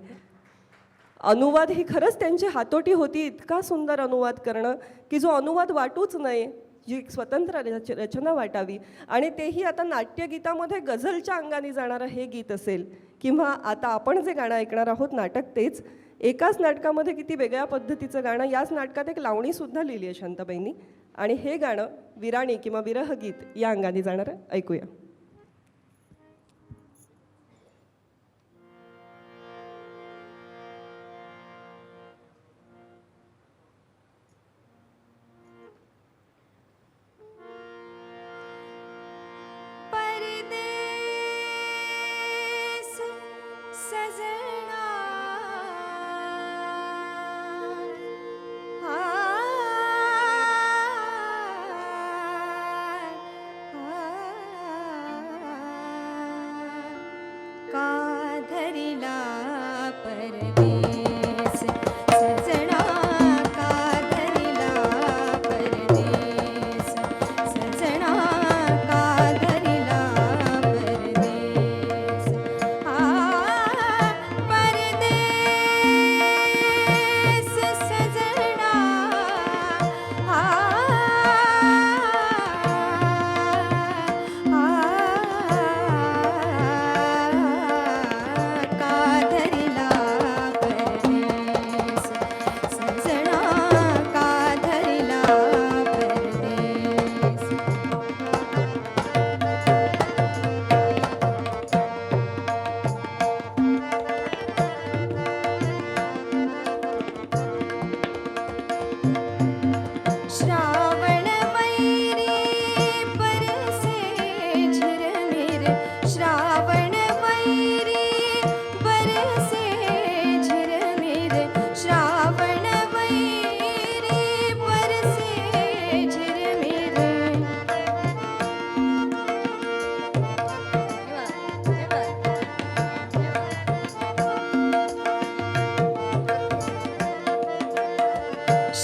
Speaker 5: अनुवाद ही खरंच त्यांची हातोटी होती. इतका सुंदर अनुवाद करणं की जो अनुवाद वाटूच नये, जी स्वतंत्र रचना वाटावी. आणि तेही आता नाट्यगीतामध्ये गझलच्या अंगाने जाणारं हे गीत असेल, किंवा आता आपण जे गाणं ऐकणार आहोत नाटक तेच, एकाच नाटकामध्ये किती वेगळ्या पद्धतीचं गाणं. याच नाटकात एक लावणीसुद्धा लिहिली आहे शांताबाईंनी, आणि हे गाणं विराणी किंवा विरहगीत या अंगाने जाणारं ऐकूया.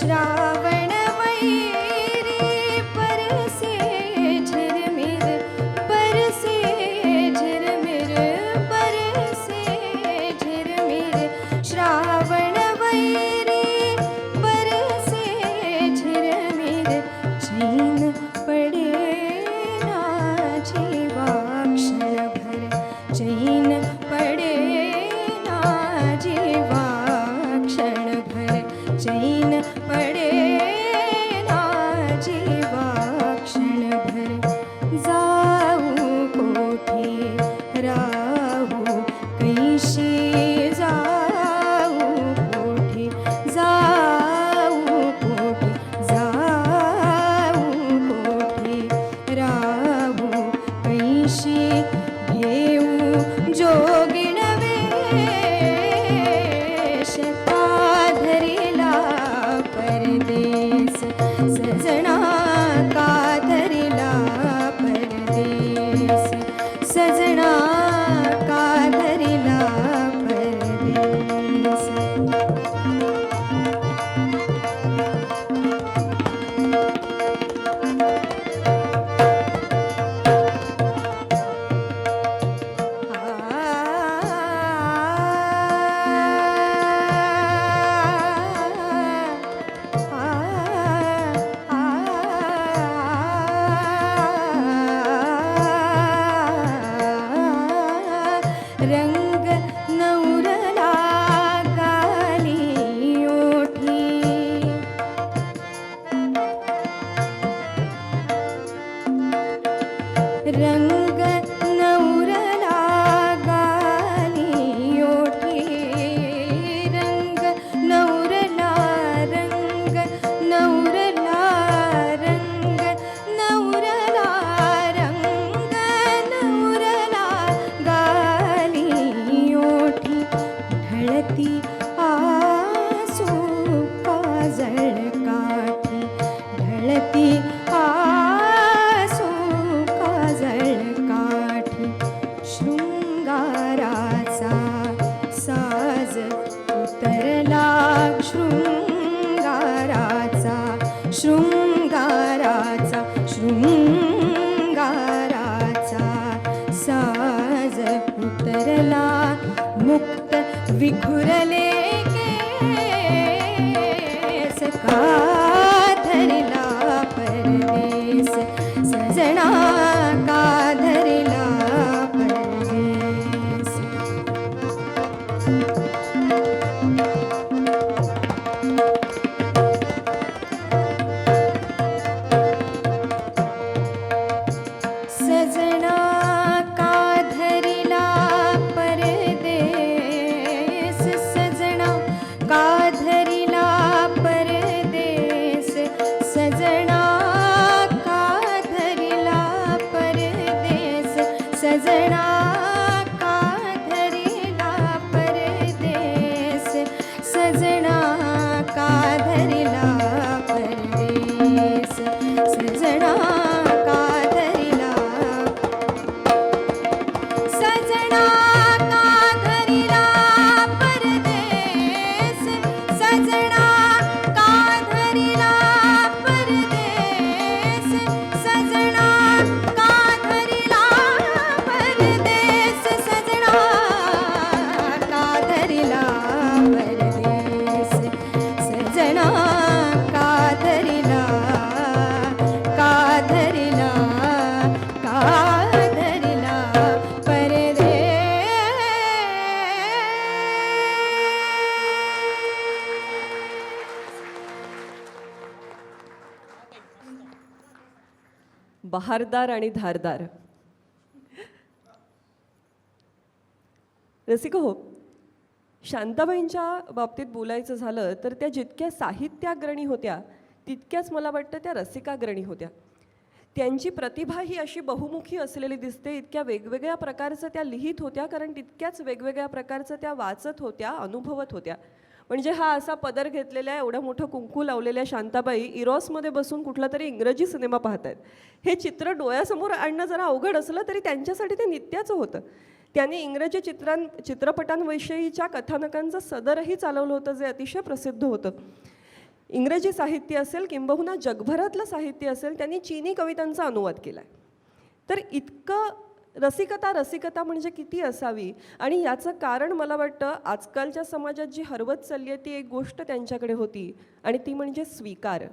Speaker 4: श्रावण वैरी परसे झिरमिर परसे झिरमिर परसे झिरमिर श्रावण वैरी परसे झिरमिर चैन पडे ना जीवा क्षणभर चैन पडे ना जीवा क्षणभर चैन पडे ना जीवा क्षणभर जाऊ कोठे राहू कैशी जाऊ कोठे जाऊ कोठे जाऊ कोठे राहू कैशी घेऊ जोगिण वेश का धरिला परदेस सजना का धरिला परदेस सजना का धरिला परदेस रंग नवरला गाली ओठी रंग नवरला गाली ओठी रंग नवरला रंग नवरला रंग नवरला रंग नवरला गाली ओठी ढळती आसू काजळ काठी ढळती आसू काजळ काठी शृंगाराचा साज उतरला शृंगाराचा शृंगाराचा शृंगाराचा साज उतरला मुक्त विखुरले केस का धरिला परदेस सजना का धरिला परदेस सजना का धरिला परदेस सजना का धरिला परदेस सजना का धरिला परदेस सजना का धरिला परदेस सजना का धरिला परदेस सजना का धरिला सजना का धरिला परदेस सजना का धरिला परदेस सजना का धरिला परदेस सजना का धरिला परदेस सजना का धरिला परदेस
Speaker 5: बहारदार आणि धारदार. रसिक हो, शांताबाईंच्या बाबतीत बोलायचं झालं तर त्या जितक्या साहित्याग्रणी होत्या तितक्याच मला वाटतं त्या रसिकाग्रणी होत्या. त्यांची प्रतिभा ही अशी बहुमुखी असलेली दिसते. इतक्या वेगवेगळ्या प्रकारचं त्या लिहित होत्या, कारण तितक्याच वेगवेगळ्या प्रकारचं त्या वाचत होत्या, अनुभवत होत्या. म्हणजे हा असा पदर घेतलेल्या एवढं मोठं कुंकू लावलेल्या शांताबाई इरॉसमध्ये बसून कुठला तरी इंग्रजी सिनेमा पाहत आहेत. हे चित्र डोळ्यासमोर आणणं जरा अवघड असलं तरी त्यांच्यासाठी ते नित्याचं होतं. त्यांनी इंग्रजी चित्रपटांविषयीच्या कथानकांचं सदरही चालवलं होतं, जे अतिशय प्रसिद्ध होतं. इंग्रजी साहित्य असेल किंबहुना जगभरातलं साहित्य असेल त्यांनी चीनी कवितांचा अनुवाद केला आहे. तर इतकं रसिकता म्हणजे किती असावी. आणि याचं कारण मला वाटतं आजकालच्या समाजात जी हरवत चालली आहे ती एक गोष्ट त्यांच्याकडे होती आणि ती म्हणजे स्वीकार.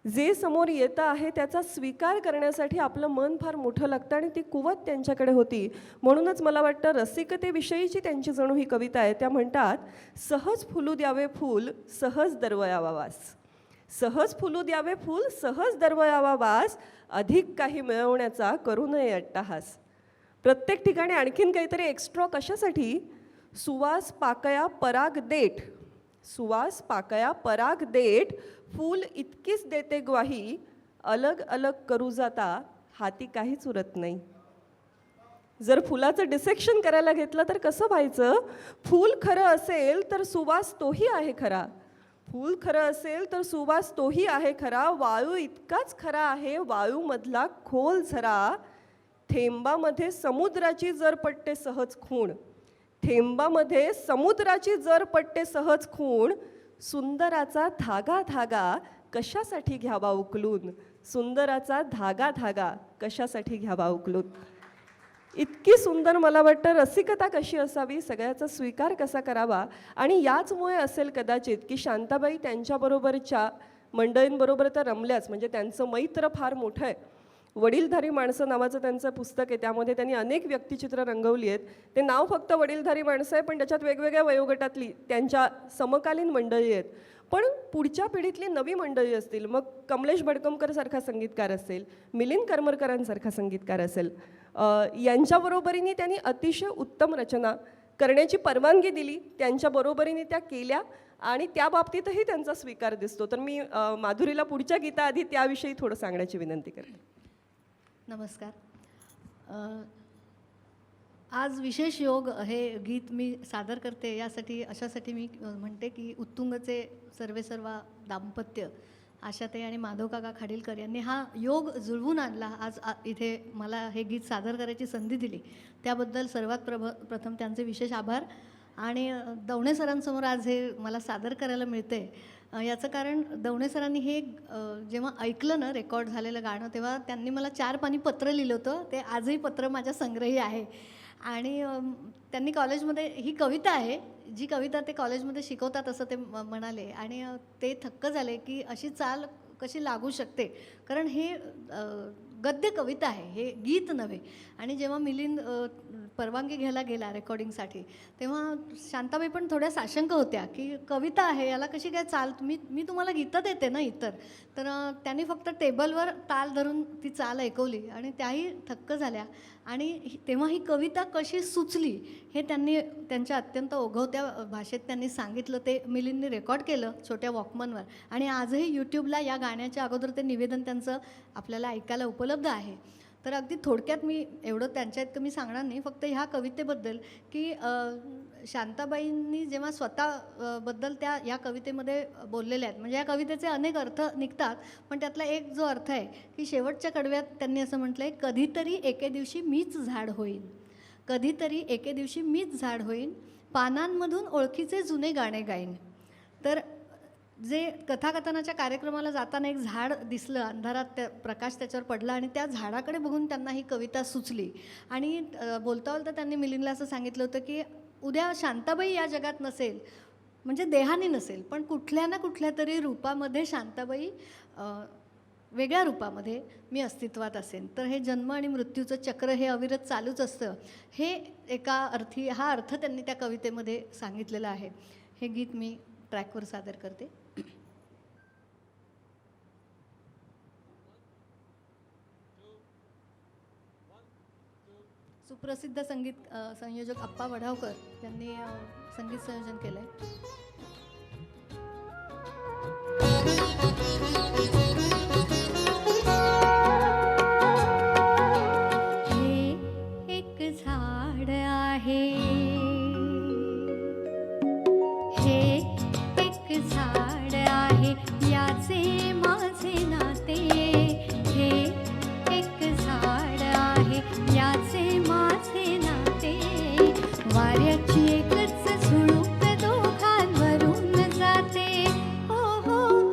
Speaker 5: जे समोर येतं आहे त्याचा स्वीकार करण्यासाठी आपलं मन फार मोठं लागतं आणि ती कुवत त्यांच्याकडे होती. म्हणूनच मला वाटतं रसिकतेविषयीची त्यांची जणू ही कविता आहे. त्या म्हणतात, सहज फुलू द्यावे फूल सहज दरवयावा वास, सहज फुलू द्यावे फूल सहज दरवयावा वास, अधिक काही मिळवण्याचा करू नये अट्टाहास. प्रत्येक ठिकाणी आणखीन काहीतरी एक्स्ट्रा कशासाठी? सुवास पाकया पराग देठ, सुवास पाकया पराग देठ, फूल इतकीच देते ग्वाही, अलग अलग करू जाता हाती काहीच उरत नाही. जर फुलाचं डिसेक्शन करायला घेतलं तर कसं व्हायचं? फूल खरं असेल तर सुवास तोही आहे खरा, फूल खरं असेल तर सुवास तोही आहे खरा, वाळू इतकाच खरा आहे वाळूमधला खोल झरा, थेंबामध्ये समुद्राची जर पडते सहज खूण, थेंबामध्ये समुद्राची जर पडते सहज खूण, सुंदराचा धागा धागा कशासाठी घ्यावा उकलून, सुंदराचा धागा धागा कशासाठी घ्यावा उकलून. इतकी सुंदर मला वाटतं रसिकता कशी असावी, सगळ्याचा स्वीकार कसा करावा. आणि याचमुळे असेल कदाचित की शांताबाई त्यांच्याबरोबरच्या मंडळींबरोबर तर रमल्याच, म्हणजे त्यांचं मैत्र फार मोठं आहे. वडीलधारी माणसं नावाचं त्यांचं पुस्तक आहे, त्यामध्ये त्यांनी अनेक व्यक्तिचित्र रंगवली आहेत. ते नाव फक्त वडीलधारी माणसं आहे पण त्याच्यात वेगवेगळ्या वयोगटातली त्यांच्या समकालीन मंडळी आहेत. पण पुढच्या पिढीतली नवी मंडळी असतील, मग कमलेश बडकमकरसारखा संगीतकार असेल, मिलिंद करमरकरांसारखा संगीतकार असेल, यांच्याबरोबरीने त्यांनी अतिशय उत्तम रचना करण्याची परवानगी दिली, त्यांच्या बरोबरीने त्या केल्या आणि त्या बाबतीतही त्यांचा स्वीकार दिसतो. तर मी माधुरीला पुढच्या गीताआधी त्याविषयी थोडं सांगण्याची विनंती करते.
Speaker 6: नमस्कार. आज विशेष योग हे गीत मी सादर करते अशासाठी मी म्हणते की उत्तुंगचे सर्वेसर्वा दाम्पत्य आशाताई आणि माधवकाका खाडीलकर यांनी हा योग जुळवून आणला. आज इथे मला हे गीत सादर करायची संधी दिली त्याबद्दल सर्वात प्रथम त्यांचे विशेष आभार. आणि दवणे सरांसमोर आज हे मला सादर करायला मिळते याचं कारण दवणे सरांनी हे जेव्हा ऐकलं ना रेकॉर्ड झालेलं गाणं तेव्हा त्यांनी मला 4 पानी पत्र लिहिलं होतं. ते आजही पत्र माझ्या संग्रही आहे. आणि त्यांनी कॉलेजमध्ये ही कविता आहे, जी कविता ते कॉलेजमध्ये शिकवतात असं ते म्हणाले. आणि ते थक्क झाले की अशी चाल कशी लागू शकते, कारण हे गद्य कविता आहे, हे गीत नव्हे. आणि जेव्हा मिलिंद परवानगी घ्यायला गेला रेकॉर्डिंगसाठी तेव्हा शांताबाई पण थोड्या साशंक होत्या की कविता आहे याला कशी काय चाल, मी तुम्हाला गीतं देते ना इतर. तर त्यांनी फक्त टेबलवर ताल धरून ती चाल ऐकवली आणि त्याही थक्क झाल्या. आणि तेव्हा ही कविता कशी सुचली हे त्यांनी त्यांच्या अत्यंत ओघवत्या भाषेत त्यांनी सांगितलं. ते मिलिंदने रेकॉर्ड केलं छोट्या वॉकमनवर आणि आजही यूट्यूबला या गाण्याच्या अगोदर ते निवेदन त्यांचं आपल्याला ऐकायला उपलब्ध आहे. तर अगदी थोडक्यात मी एवढं त्यांच्या इतकं मी सांगणार नाही, फक्त ह्या कवितेबद्दल की शांताबाईंनी जेव्हा स्वतःबद्दल या कवितेमध्ये बोललेल्या आहेत, म्हणजे या कवितेचे अनेक अर्थ निघतात पण त्यातला एक जो अर्थ आहे की शेवटच्या कडव्यात त्यांनी असं म्हटलं आहे, कधीतरी एके दिवशी मीच झाड होईन, कधीतरी एके दिवशी मीच झाड होईन, पानांमधून ओळखीचे जुने गाणे गाईन. तर जे कथाकथनाच्या कार्यक्रमाला जाताना एक झाड दिसलं अंधारात, त्या प्रकाश त्याच्यावर पडला आणि त्या झाडाकडे बघून त्यांना ही कविता सुचली. आणि बोलता बोलता त्यांनी मिलिंदला असं सांगितलं होतं की उद्या शांताबाई या जगात नसेल, म्हणजे देहाने नसेल पण कुठल्या ना कुठल्या तरी रूपामध्ये शांताबाई वेगळ्या रूपामध्ये मी अस्तित्वात असेन. तर हे जन्म आणि मृत्यूचं चक्र हे अविरत चालूच असतं, हे एका अर्थी हा अर्थ त्यांनी त्या कवितेमध्ये सांगितलेला आहे. हे गीत मी ट्रॅकवर सादर करते. सुप्रसिद्ध संगीत संयोजक अप्पा वढावकर यांनी संगीत संयोजन केलं आहे. हे एक झाड आहे, हे एक झाड आहे, याचे माझे नाते. हे एक झाड आहे, याचे माझे नाते. वाऱ्याची एकच झुळूक दोघांवरून जाते. हो हो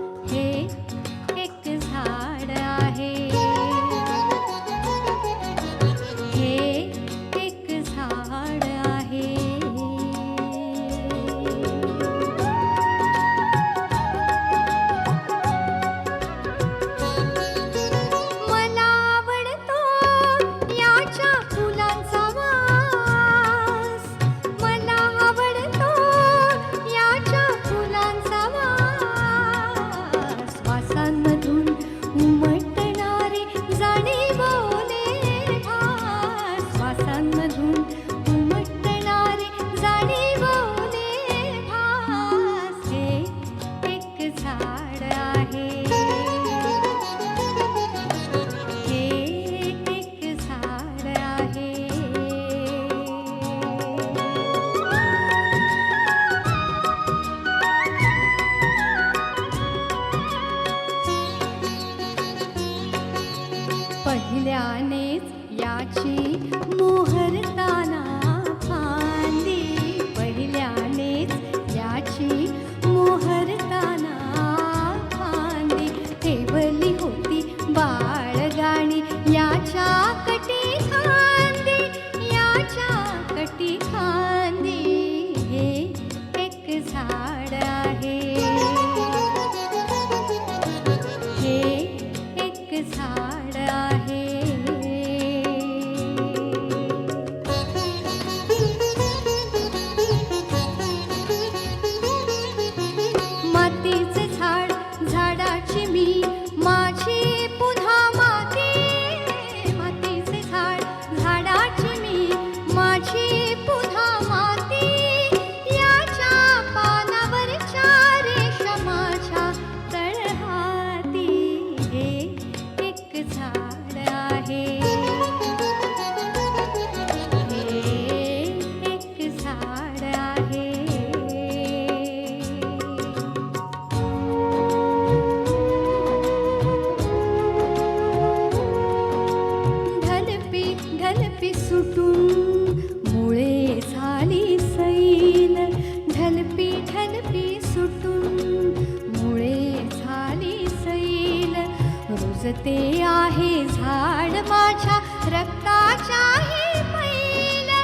Speaker 4: ते आहे झाड माझ्या रक्ताच्याही पहिलं,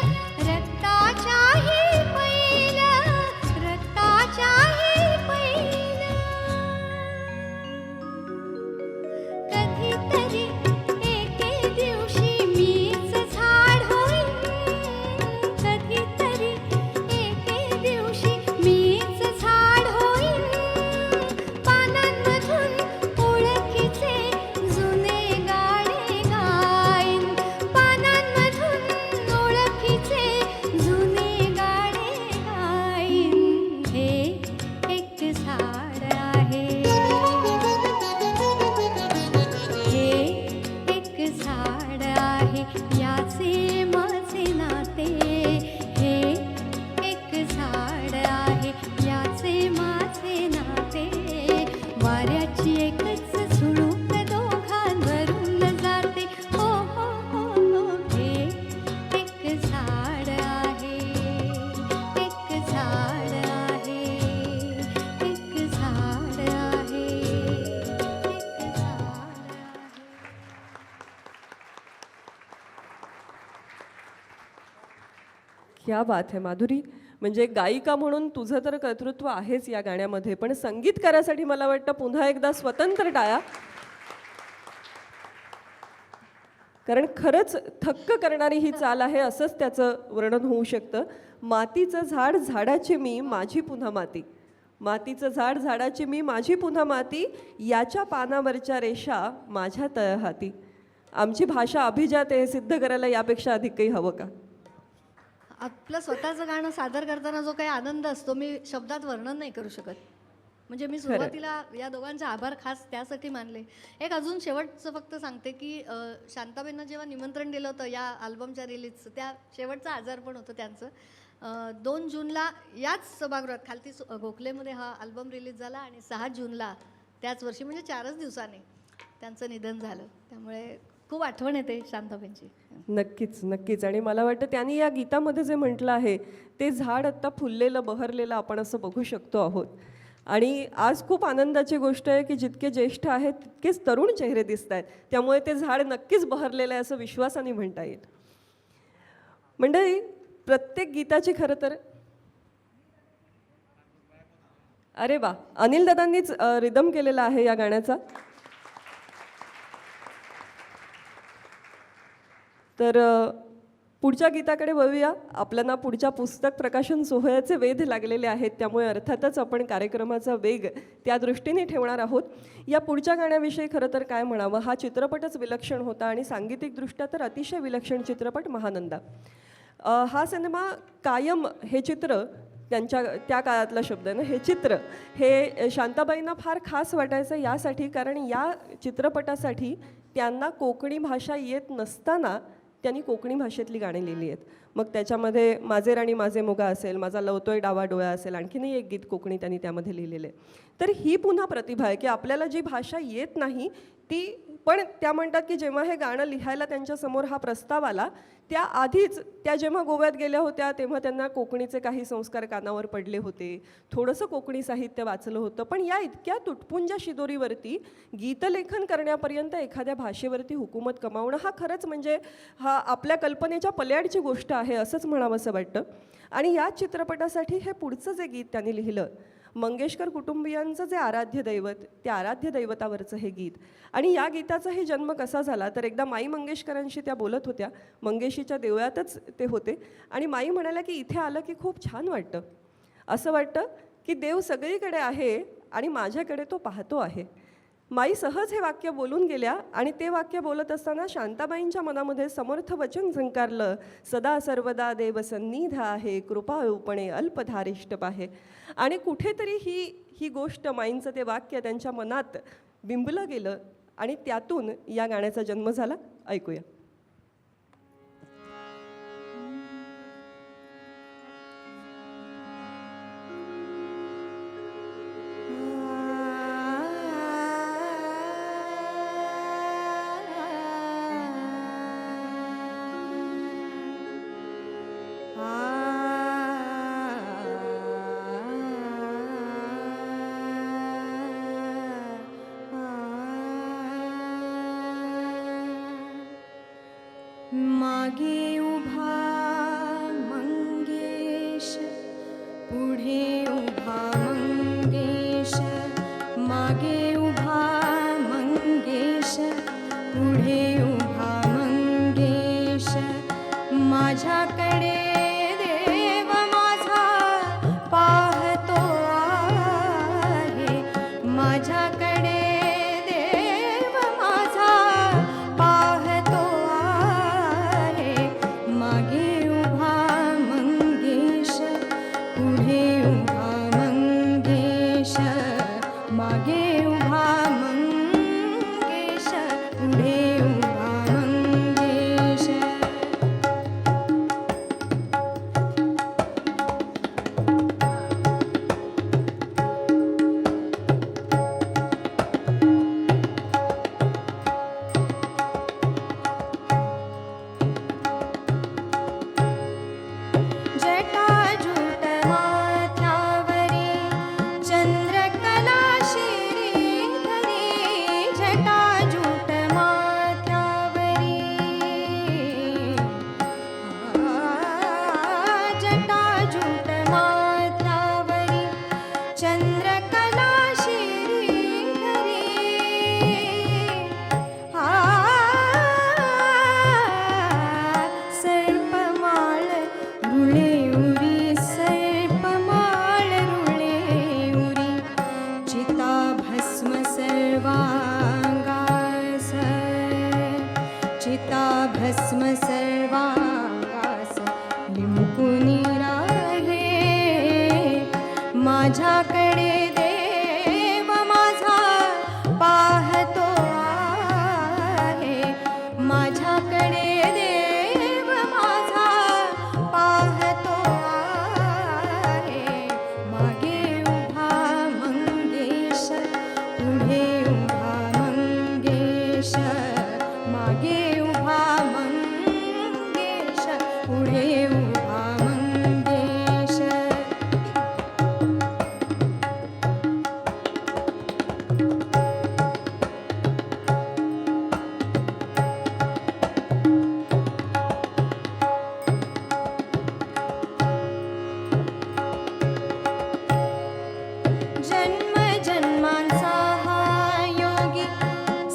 Speaker 4: रक्ताच्याही पहिलं, रक्ताच्याही पहिलं. कधीतरी एके दिवशी मीच झाड होईल, कधीतरी एके दिवशी मीच झाड होईल. पानांमधून ओळखीचे जुने गाणे गाईन, पानांमधून ओळखीचे जुने गाणे गाईन. हे एक झाड आहे, हे एक झाड आहे, याचे माझे नाते. हे एक झाड आहे, याचे माझे नाते. वाऱ्याची एकच झुळूक दोघांवरून जाते. हो हो हो हो. हे एक झाड आहे, एक झाड आहे, एक झाड आहे, एक झाड आहे.
Speaker 5: क्या बात है माधुरी. म्हणजे गायिका म्हणून तुझं तर कर्तृत्व आहेच या गाण्यामध्ये, पण संगीतकारासाठी मला वाटतं पुन्हा एकदा स्वतंत्र टाळ्या. कारण खरंच थक्क करणारी ही चाल आहे, असंच त्याचं वर्णन होऊ शकतं. मातीचं झाड झाडाची मी माझी पुन्हा माती, मातीचं झाड झाडाची मी माझी पुन्हा माती, याच्या पानावरच्या रेषा माझ्या तळहाती. आमची भाषा अभिजात आहे हे सिद्ध करायला यापेक्षा अधिक काही हवं का?
Speaker 6: आपलं स्वतःचं गाणं सादर करताना जो काही आनंद असतो मी शब्दात वर्णन नाही करू शकत. म्हणजे मी सुरुवातीला या दोघांचे आभार खास त्यासाठी मानले. एक अजून शेवटचं फक्त सांगते की शांताबाईंना जेव्हा निमंत्रण दिलं होतं या अल्बमच्या रिलीजचं, त्या शेवटचं आजारपण होतं त्यांचं. 2 जूनला याच सभागृहात खालती गोखलेमध्ये हा अल्बम रिलीज झाला आणि 6 जूनला त्याच वर्षी म्हणजे 4च दिवसांनी त्यांचं निधन झालं. त्यामुळे खूप आठवण येते शांताबाईंची.
Speaker 5: नक्कीच नक्कीच. आणि मला वाटतं त्यांनी या गीतामध्ये जे म्हटलं आहे ते झाड आत्ता फुललेलं बहरलेलं आपण असं बघू शकतो आहोत. आणि आज खूप आनंदाची गोष्ट आहे की जितके ज्येष्ठ आहेत तितकेच तरुण चेहरे दिसत आहेत, त्यामुळे ते झाड नक्कीच बहरलेलं आहे असं विश्वासाने म्हणता येईल. मंडळी, प्रत्येक गीताची खरं तर अरे वा, अनिल दादांनीच रिदम केलेला आहे या गाण्याचा. तर पुढच्या गीताकडे वळूया. आपल्याला पुढच्या पुस्तक प्रकाशन सोहळ्याचे वेध लागलेले आहेत, त्यामुळे अर्थातच आपण कार्यक्रमाचा वेग त्या दृष्टीने ठेवणार आहोत. या पुढच्या गाण्याविषयी खरं तर काय म्हणावं, हा चित्रपटच विलक्षण होता आणि सांगीतिकदृष्ट्या तर अतिशय विलक्षण चित्रपट महानंदा. हा सिनेमा कायम हे चित्र त्यांच्या त्या काळातला शब्द आहे ना, हे चित्र हे शांताबाईंना फार खास वाटायचं यासाठी, कारण या चित्रपटासाठी त्यांना कोकणी भाषा येत नसताना त्यांनी कोकणी भाषेतली गाणी लिहिली आहेत. मग त्याच्यामध्ये माझे राणी माझे मुगा असेल, माझा लवतोय डावा डोळा असेल, आणखीनही एक गीत कोकणी त्यांनी त्यामध्ये लिहिलेलं आहे. तर ही पुन्हा प्रतिभा आहे की आपल्याला जी भाषा येत नाही ती, पण त्या म्हणतात की जेव्हा हे गाणं लिहायला त्यांच्यासमोर हा प्रस्ताव आला त्याआधीच त्या जेव्हा गोव्यात गेल्या होत्या तेव्हा त्यांना कोकणीचे काही संस्कार कानावर पडले होते, थोडंसं कोकणी साहित्य वाचलं होतं. पण या इतक्या तुटपुंज्या शिदोरीवरती गीतलेखन करण्यापर्यंत एखाद्या भाषेवरती हुकूमत कमावणं हा खरंच म्हणजे हा आपल्या कल्पनेच्या पल्याडची गोष्ट आहे असंच म्हणावंसं वाटतं. आणि या चित्रपटासाठी हे पुढचं जे गीत त्यांनी लिहिलं, मंगेशकर कुटुंबियांचं जे आराध्य दैवत, त्या आराध्य दैवतावरचं हे गीत. आणि या गीताचाही जन्म कसा झाला तर एकदा माई मंगेशकरांशी त्या बोलत होत्या, मंगेशीच्या देवळातच ते होते, आणि माई म्हणाल्या की इथे आलं की खूप छान वाटतं, असं वाटतं की देव सगळीकडे आहे आणि माझ्याकडे तो पाहतो आहे. माई सहज हे वाक्य बोलून गेल्या आणि ते वाक्य बोलत असताना शांताबाईंच्या मनामध्ये समर्थ वचन झंकारलं, सदा सर्वदा देव सन्निध आहे, कृपाळूपणे अल्पधारिष्ट पाहे. आणि कुठेतरी ही गोष्ट, माईंचं ते वाक्य त्यांच्या मनात बिंबलं गेलं आणि त्यातून या गाण्याचा जन्म झाला. ऐकूया.
Speaker 4: मागे उभा मंगेश, पुढे उभा मंगेश, मागे उभा मंगेश, पुढे उभा मंगेश, माझ्याकडे देव माझा पाहतो आहे, माझ्याकडे देव माझा पाहतो आहे, मागे उभा मंगेश, पुढे उभा मंगेश, मागे उभा मंगेश, पुढे उभा मंगेश. जटाजूट माथ्यावरी चंद्रकला शिरीधरी, जटाजूट माथ्यावरी, जटाजूट माथ्यावरी चंद्रकला शिरीधरी, सर्पमाळ रुळे उरी, सर्पमाळ रुळे उरी, चिता भस्म सर्वांगास, चिता भस्म सर्वांगास, लिंपुनी राहे, माझ्याकडे देव माझा पाहतो आहे, माझ्याकडे देव माझा पाहतो आहे, मागे उभा मंगेश, पुढे उभा मंगेश, मागे उभा मंगेश, पुढे उभा मंगेश. जन्म जन्मांचा हा योगी,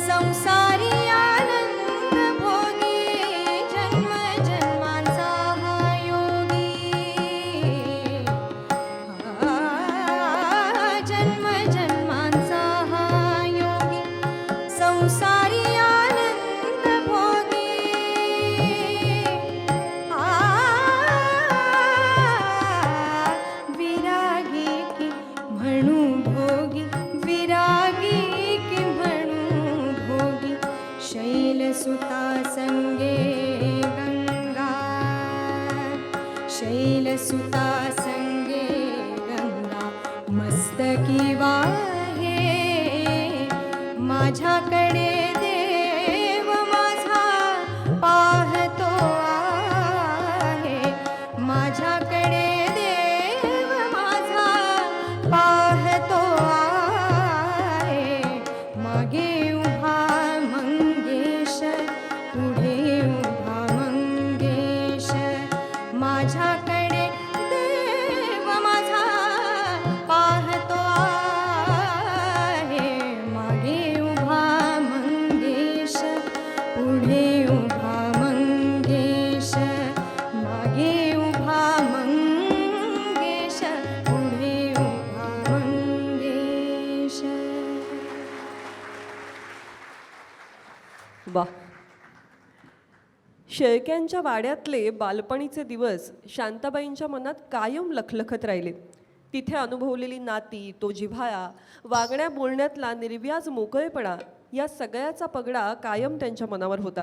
Speaker 4: संसारी आनंद भोगी, जन्म जन्मांचा हा योगी, जन्म जन्मांचा हा योगी, संसारी आनंद भोगी, विरागी की म्हणू भोगी, विरागी की म्हणू भोगी, शैलसुता संगे गंगा, शैलसुता संगे गंगा, मस्तकी वाहे, माझ्याकडे देव माझा पाहतो आहे, माझ्याकडे देव माझा पाहतो आहे, मागे उभा मंगेश, पुढे उभा मंगेश, माझ्याकडे देव माझा पाहतो आहे, मागे उभा मंगेश, पुढे उभा मंगेश, मागे उभा मंगेश, पुढे उभा मंगेश.
Speaker 5: वा. शेळक्यांच्या वाड्यातले बालपणीचे दिवस शांताबाईंच्या मनात कायम लखलखत राहिले. तिथे अनुभवलेली नाती, तो जिव्हाळा, वागण्या बोलण्यातला निर्व्याज मोकळेपणा, या सगळ्याचा पगडा कायम त्यांच्या मनावर होता.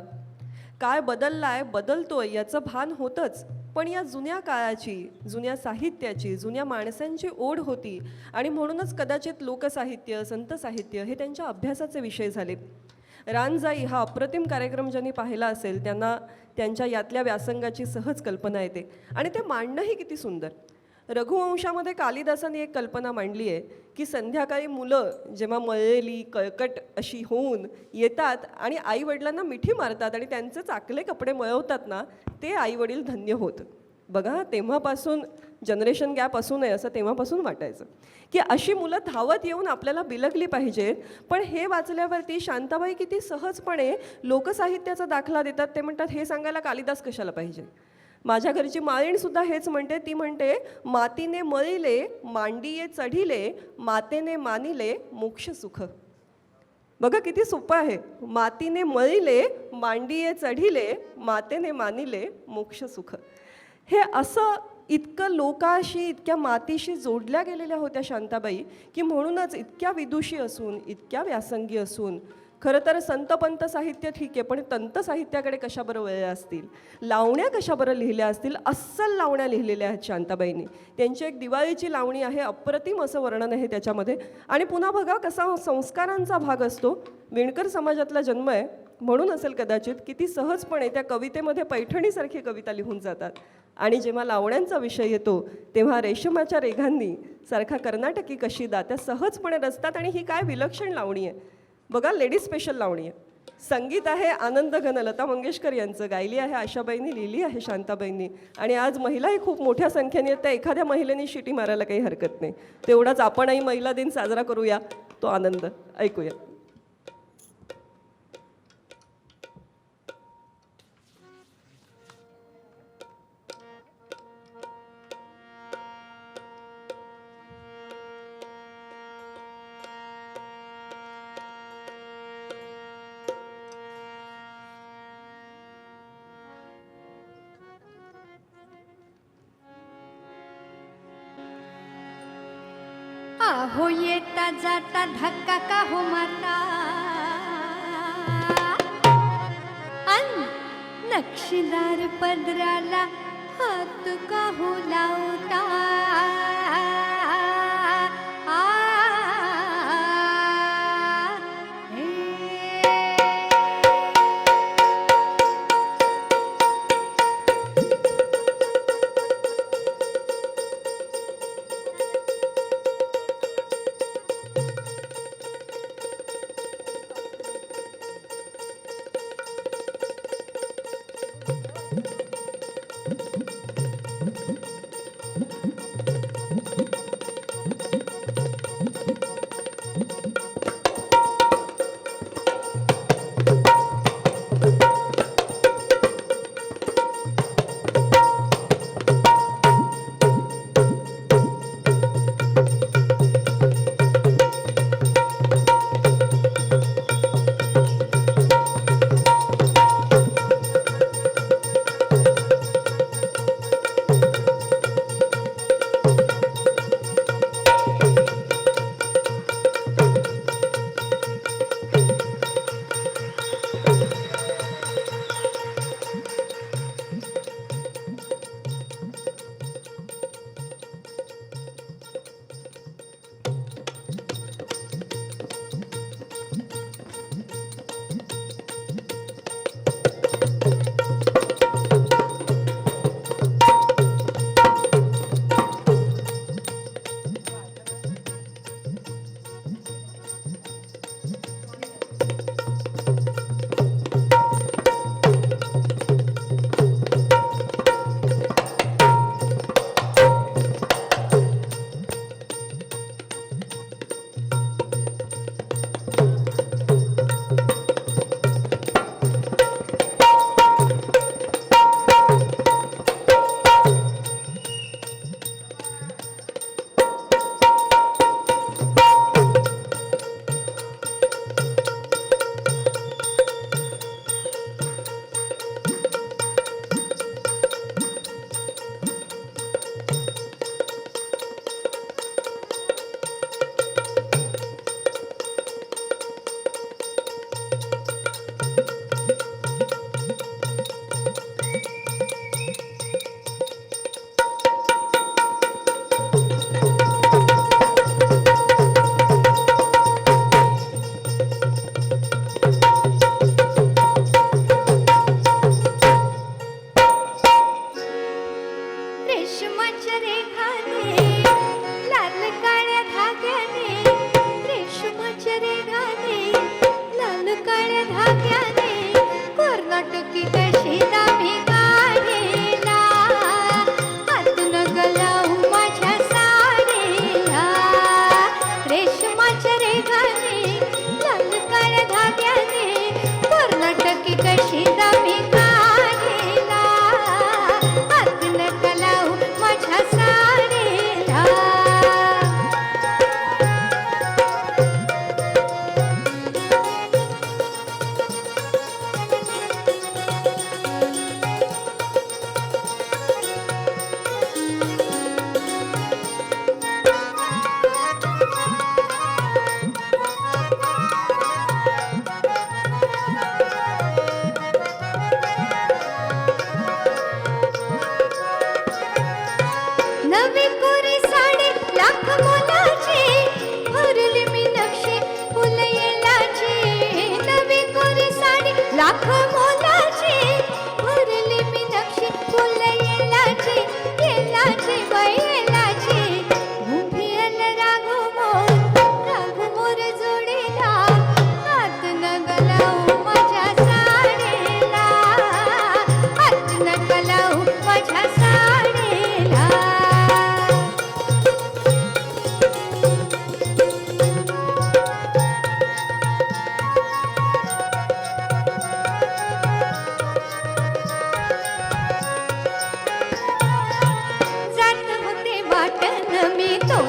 Speaker 5: काळ बदललाय, बदलतोय याचं भान होतंच, पण या जुन्या काळाची, जुन्या साहित्याची, जुन्या माणसांची ओढ होती आणि म्हणूनच कदाचित लोकसाहित्य, संत साहित्य हे त्यांच्या अभ्यासाचे विषय झाले. रानजाई हा अप्रतिम कार्यक्रम ज्यांनी पाहिला असेल त्यांना त्यांच्या यातल्या व्यासंगाची सहज कल्पना येते आणि ते मांडणंही किती सुंदर. रघुवंशामध्ये कालिदासाने एक कल्पना मांडली आहे की संध्याकाळी मुलं जेव्हा मळलेली कळकट अशी होऊन येतात आणि आईवडिलांना मिठी मारतात आणि त्यांचे चाकले कपडे मळवतात ना, ते आईवडील धन्य होत. बघा, तेव्हापासून जनरेशन गॅप असू नये असं तेव्हापासून वाटायचं की अशी मुलं धावत येऊन आपल्याला बिलगली पाहिजेत. पण हे वाचल्यावरती शांताबाई किती सहजपणे लोकसाहित्याचा दाखला देतात. ते म्हणतात, हे सांगायला कालिदास कशाला पाहिजे. माझ्या घरची माळीणसुद्धा हेच म्हणते. ती म्हणते, मातीने मळिले मांडिये चढिले, मातेने मानिले मोक्ष सुख. बघा किती सोपं आहे. मातीने मळिले मांडिये चढिले, मातेने मानिले मोक्ष सुख. हे असं इतकं लोकाशी, इतक्या मातीशी जोडल्या गेलेल्या होत्या शांताबाई की म्हणूनच इतक्या विदुषी असून, इतक्या व्यासंगी असून, खरं तर संतपंत साहित्य ठीक आहे, पण तंत साहित्याकडे कशा बरं वळल्या असतील, लावण्या कशा बरं लिहिल्या असतील. अस्सल लावण्या लिहिलेल्या आहेत शांताबाईंनी. त्यांची एक दिवाळीची लावणी आहे, अप्रतिम असं वर्णन आहे त्याच्यामध्ये. आणि पुन्हा बघा कसा संस्कारांचा भाग असतो. विणकर समाजातला जन्म आहे म्हणून असेल कदाचित की ती सहजपणे त्या कवितेमध्ये पैठणीसारखी कविता लिहून जातात. आणि जेव्हा लावण्यांचा विषय येतो तेव्हा रेशमाच्या रेघांनी सारखा कर्नाटकी कशीदा त्या सहजपणे रचतात. आणि ही काय विलक्षण लावणी आहे बघा, लेडीज स्पेशल लावणी आहे. संगीत आहे आनंद घन लता मंगेशकर यांचं, गायली आहे आशाबाईंनी, लिहिली आहे शांताबाईंनी. आणि आज महिलाही खूप मोठ्या संख्येने आहेत. त्या एखाद्या महिलेने शिटी मारायला काही हरकत नाही. तेवढाच आपणही महिला दिन साजरा करूया, तो आनंद ऐकूया.
Speaker 6: आहो येता जाता धक्का का हो मारता, अन नक्षीदार पदराला हात का हो लावता.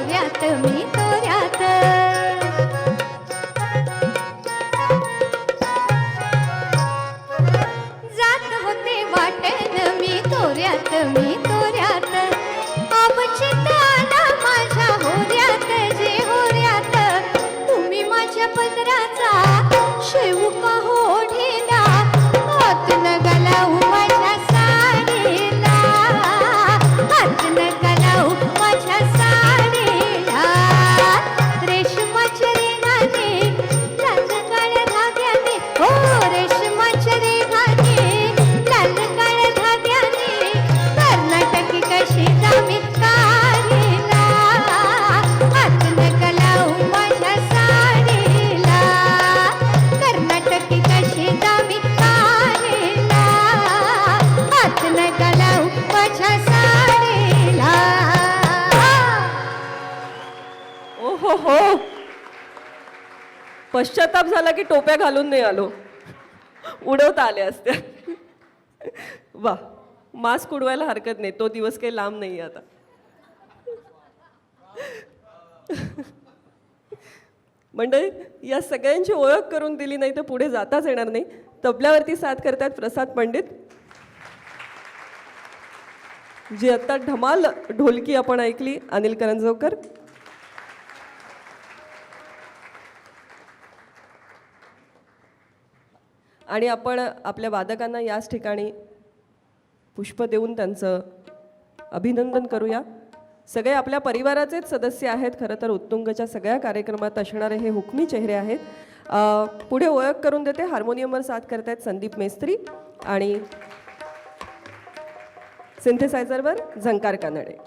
Speaker 4: तोऱ्यात मी तोऱ्यात जात होते वाटेन मी तोऱ्यात अवचित आला माझ्या होऱ्यात जे होऱ्यात तुम्ही माझ्या पदराचा शेवू का ओढीला हातन गलाऊ माझ्या साडीला हातन गलाऊ माझ्या साडीला रेशमाच्या रेघाने लाल काळ्या धाग्याने हो रेशमाच्या रेघाने लाल काळ्या धाग्याने कर्नाटकी कशी दामीत काढीला हातन गलाऊ माझ्या साडीला कर्नाटकी कशी दामीत काढीला हातन गलाऊ माझ्या साडीला.
Speaker 5: ओहो हो, पश्चाताप झाला की टोप्या घालून नाही आलो, उडवता आल्या असत्या. वा, मास्क उडवायला हरकत नाही, तो दिवस काही लांब नाही आता. मंडळी, या सगळ्यांची ओळख करून दिली नाही तर पुढे जाताच येणार नाही. तबल्यावरती साथ करतात प्रसाद पंडित, जी आत्ता धमाल ढोलकी आपण ऐकली अनिल करंजवकर. आणि आपण आपल्या वादकांना याच ठिकाणी पुष्प देऊन त्यांचं अभिनंदन करूया. सगळे आपल्या परिवाराचेच सदस्य आहेत. खरं तर उत्तुंगच्या सगळ्या कार्यक्रमात असणारे हे हुकमी चेहरे आहेत. पुढे ओळख करून देते. हार्मोनियमवर साथ करतायत संदीप मेस्त्री आणि सिंथेसायझरवर झंकार कानडे.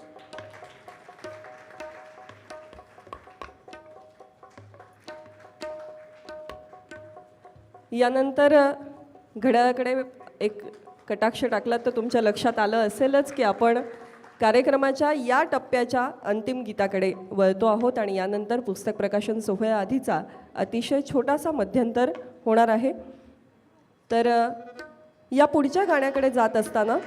Speaker 5: यानंतर घड्याळाकडे एक कटाक्ष टाकला तर तुमच्या लक्षात आलं असेलच की आपण कार्यक्रमाच्या या टप्प्याच्या अंतिम गीताकडे वळतो आहोत आणि यानंतर पुस्तक प्रकाशन सोहळ्याआधीचा अतिशय छोटासा मध्यंतर होणार आहे. तर या पुढच्या गाण्याकडे जात असताना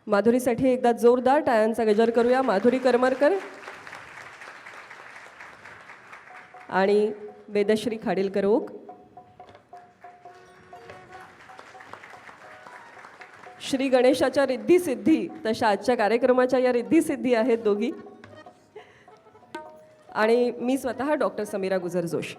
Speaker 5: माधुरीसाठी एकदा जोरदार टाळ्यांचा गजर करूया. माधुरी करमरकर आणि वेदश्री खाडीलकर ओक. श्री गणेशाच्या रिद्धी सिद्धी तशा आजच्या कार्यक्रमाच्या या रिद्धी सिद्धी आहेत दोघी. आणि मी स्वतः डॉक्टर समीरा गुजर जोशी.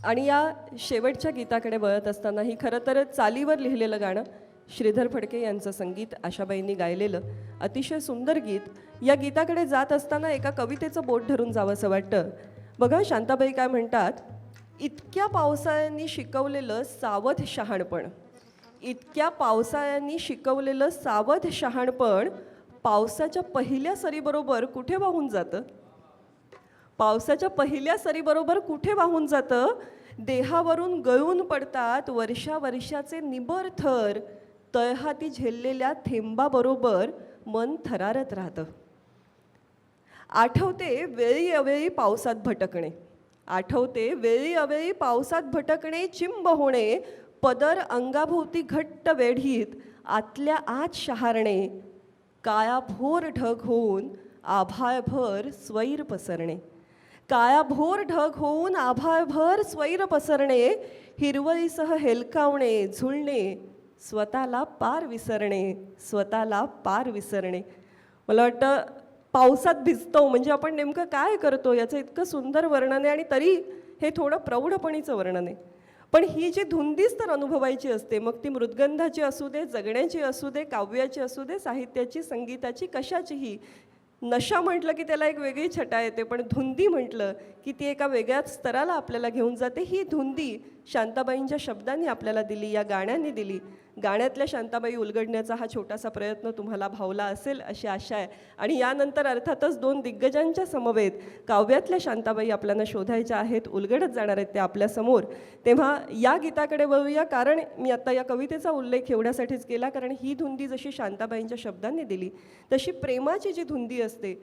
Speaker 5: आणि या शेवटच्या गीताकडे वळत असताना ही खरं तर चालीवर लिहिलेलं गाणं, श्रीधर फडके यांचं संगीत, आशाबाईंनी गायलेलं अतिशय सुंदर गीत. या गीताकडे जात असताना एका कवितेचं बोट धरून जावंसं वाटतं. बघा शांताबाई काय म्हणतात, इतक्या पावसाळ्यांनी शिकवलेलं सावध शहाणपण, इतक्या पावसाळ्यांनी शिकवलेलं सावध शहाणपण पावसाच्या पहिल्या सरीबरोबर कुठे वाहून जातं, पावसाच्या पहिल्या सरीबरोबर कुठे वाहून जातं. देहावरून गळून पडतात वर्षा वर्षाचे निबर थर, तळहाती झेललेल्या थेंबाबरोबर मन थरारत राहतं. आठवते वेळी अवेळी पावसात भटकणे, आठवते वेळी अवेळी पावसात भटकणे, चिंब होणे, पदर अंगाभोवती घट्ट वेढीत आतल्या आत शहारणे, काळाभोर ढग होऊन आभाळभर स्वैर पसरणे, काळाभोर ढग होऊन आभाळभर स्वैर पसरणे, हिरवळीसह हेलकावणे, झुलणे, स्वतःला पार विसरणे, स्वतःला पार विसरणे. मला वाटतं पावसात भिजतो म्हणजे आपण नेमकं काय करतो याचं इतकं सुंदर वर्णन आहे. आणि तरी हे थोडं प्रौढपणीचं वर्णन आहे. पण ही जी धुंदीच तर अनुभवायची असते, मग ती मृदगंधाची असू दे, जगण्याची असू दे, काव्याची असू दे, साहित्याची, संगीताची, कशाचीही. नशा म्हटलं की त्याला एक वेगळी छटा येते, पण धुंदी म्हटलं की ती एका वेगळ्याच स्तराला आपल्याला घेऊन जाते. ही धुंदी शांताबाईंच्या शब्दांनी आपल्याला दिली, या गाण्यांनी दिली. गाण्यातल्या शांताबाई उलगडण्याचा हा छोटासा प्रयत्न तुम्हाला भावला असेल अशी आशा आहे. आणि यानंतर अर्थातच 2 दिग्गजांच्या समवेत काव्यातल्या शांताबाई आपल्याला शोधायच्या आहेत, उलगडत जाणार आहेत त्या आपल्यासमोर. तेव्हा या गीताकडे वळूया, कारण मी आत्ता या कवितेचा उल्लेख एवढ्यासाठीच केला, कारण ही धुंदी जशी शांताबाईंच्या शब्दांनी दिली तशी प्रेमाची जी धुंदी असते,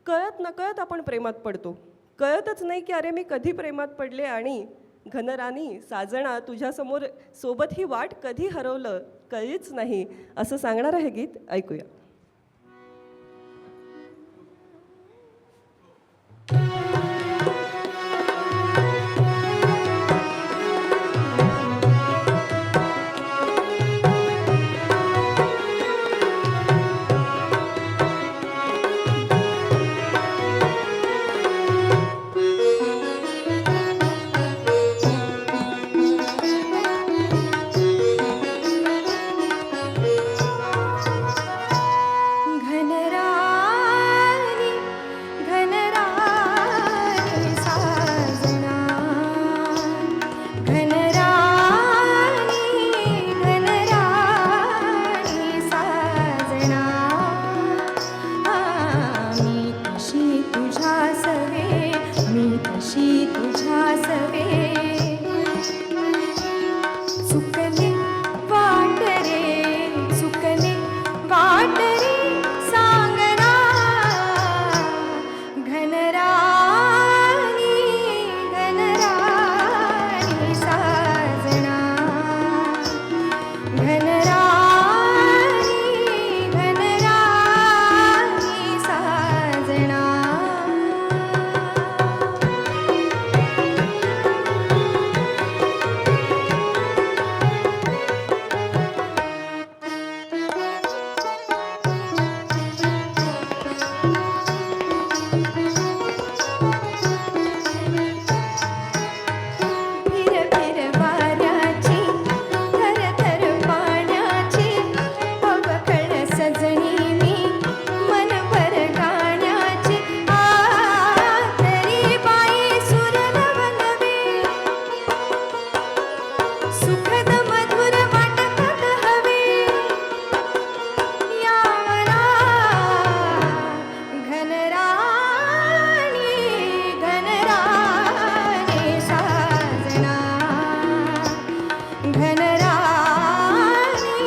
Speaker 5: कळत नकळत आपण प्रेमात पडतो, कळतच नाही की अरे मी कधी प्रेमात पडले आणि घनराणी साजणा तुझ्यासमोर सोबत ही वाट कधी हरवलं कळीच नाही, असं सांगणार आहे गीत. ऐकूया.
Speaker 4: घनराणी घनराणी साजना घनराणी घनराणी साजना मी तशी तुझ्या सवे मी तशी तुझ्या सवे सुकले वाट रे सुकले वाट रे सांगना घनराणी घनराणी साजना घनराणी घनराणी साजना फिर फिर वाऱ्याची थर थर पाण्याची अवखळ सजणी मी मनभर गाण्याची तरी बाई सुर नवनवे सुखद मधुर वाटतात हवे यावरा घनराणी घनराणी साजना घनराणी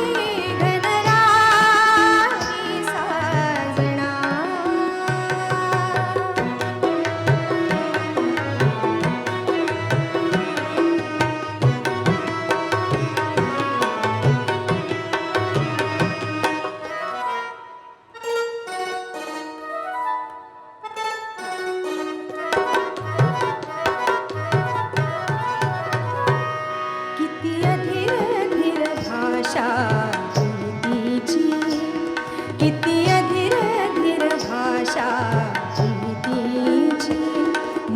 Speaker 4: घनराणी साजना किती अधीर धीर भाषा प्रीतीची किती अधीर धीर भाषा प्रीतीची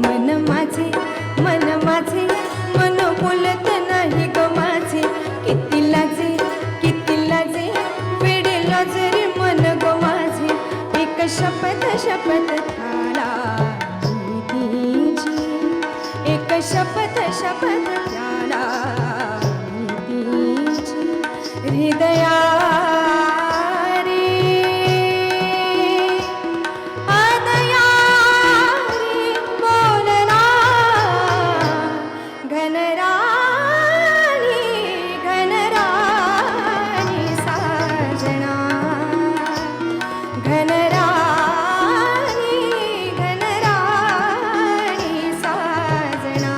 Speaker 4: मन माझे मन बोलत नाही ग माझे किती लाजे वेडे लाजरे मन ग माझे एक शपथ थाळा प्रीतीची एक शपथ त्याला प्रीतीची हृदया रे अदया रे बोलना घनराणी घनराणी साजना घनराणी घनराणी साजना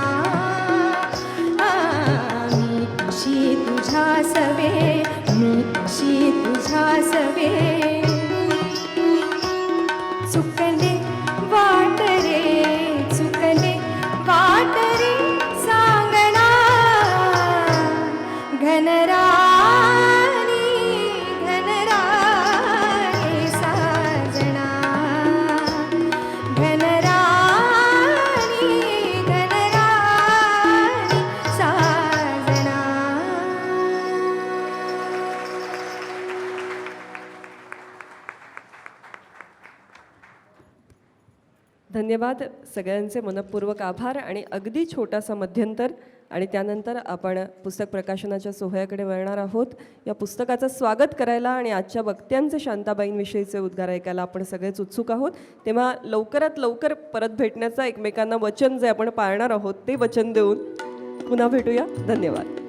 Speaker 5: धन्यवाद. सगळ्यांचे मनपूर्वक आभार आणि अगदी छोटासा मध्यंतर आणि त्यानंतर आपण पुस्तक प्रकाशनाच्या सोहळ्याकडे वळणार आहोत. या पुस्तकाचं स्वागत करायला आणि आजच्या वक्त्यांचे शांताबाईंविषयीचे उद्गार ऐकायला आपण सगळेच उत्सुक आहोत. तेव्हा लवकरात लवकर परत भेटण्याचा एकमेकांना वचन जे आपण पाळणार आहोत ते वचन देऊन पुन्हा भेटूया. धन्यवाद.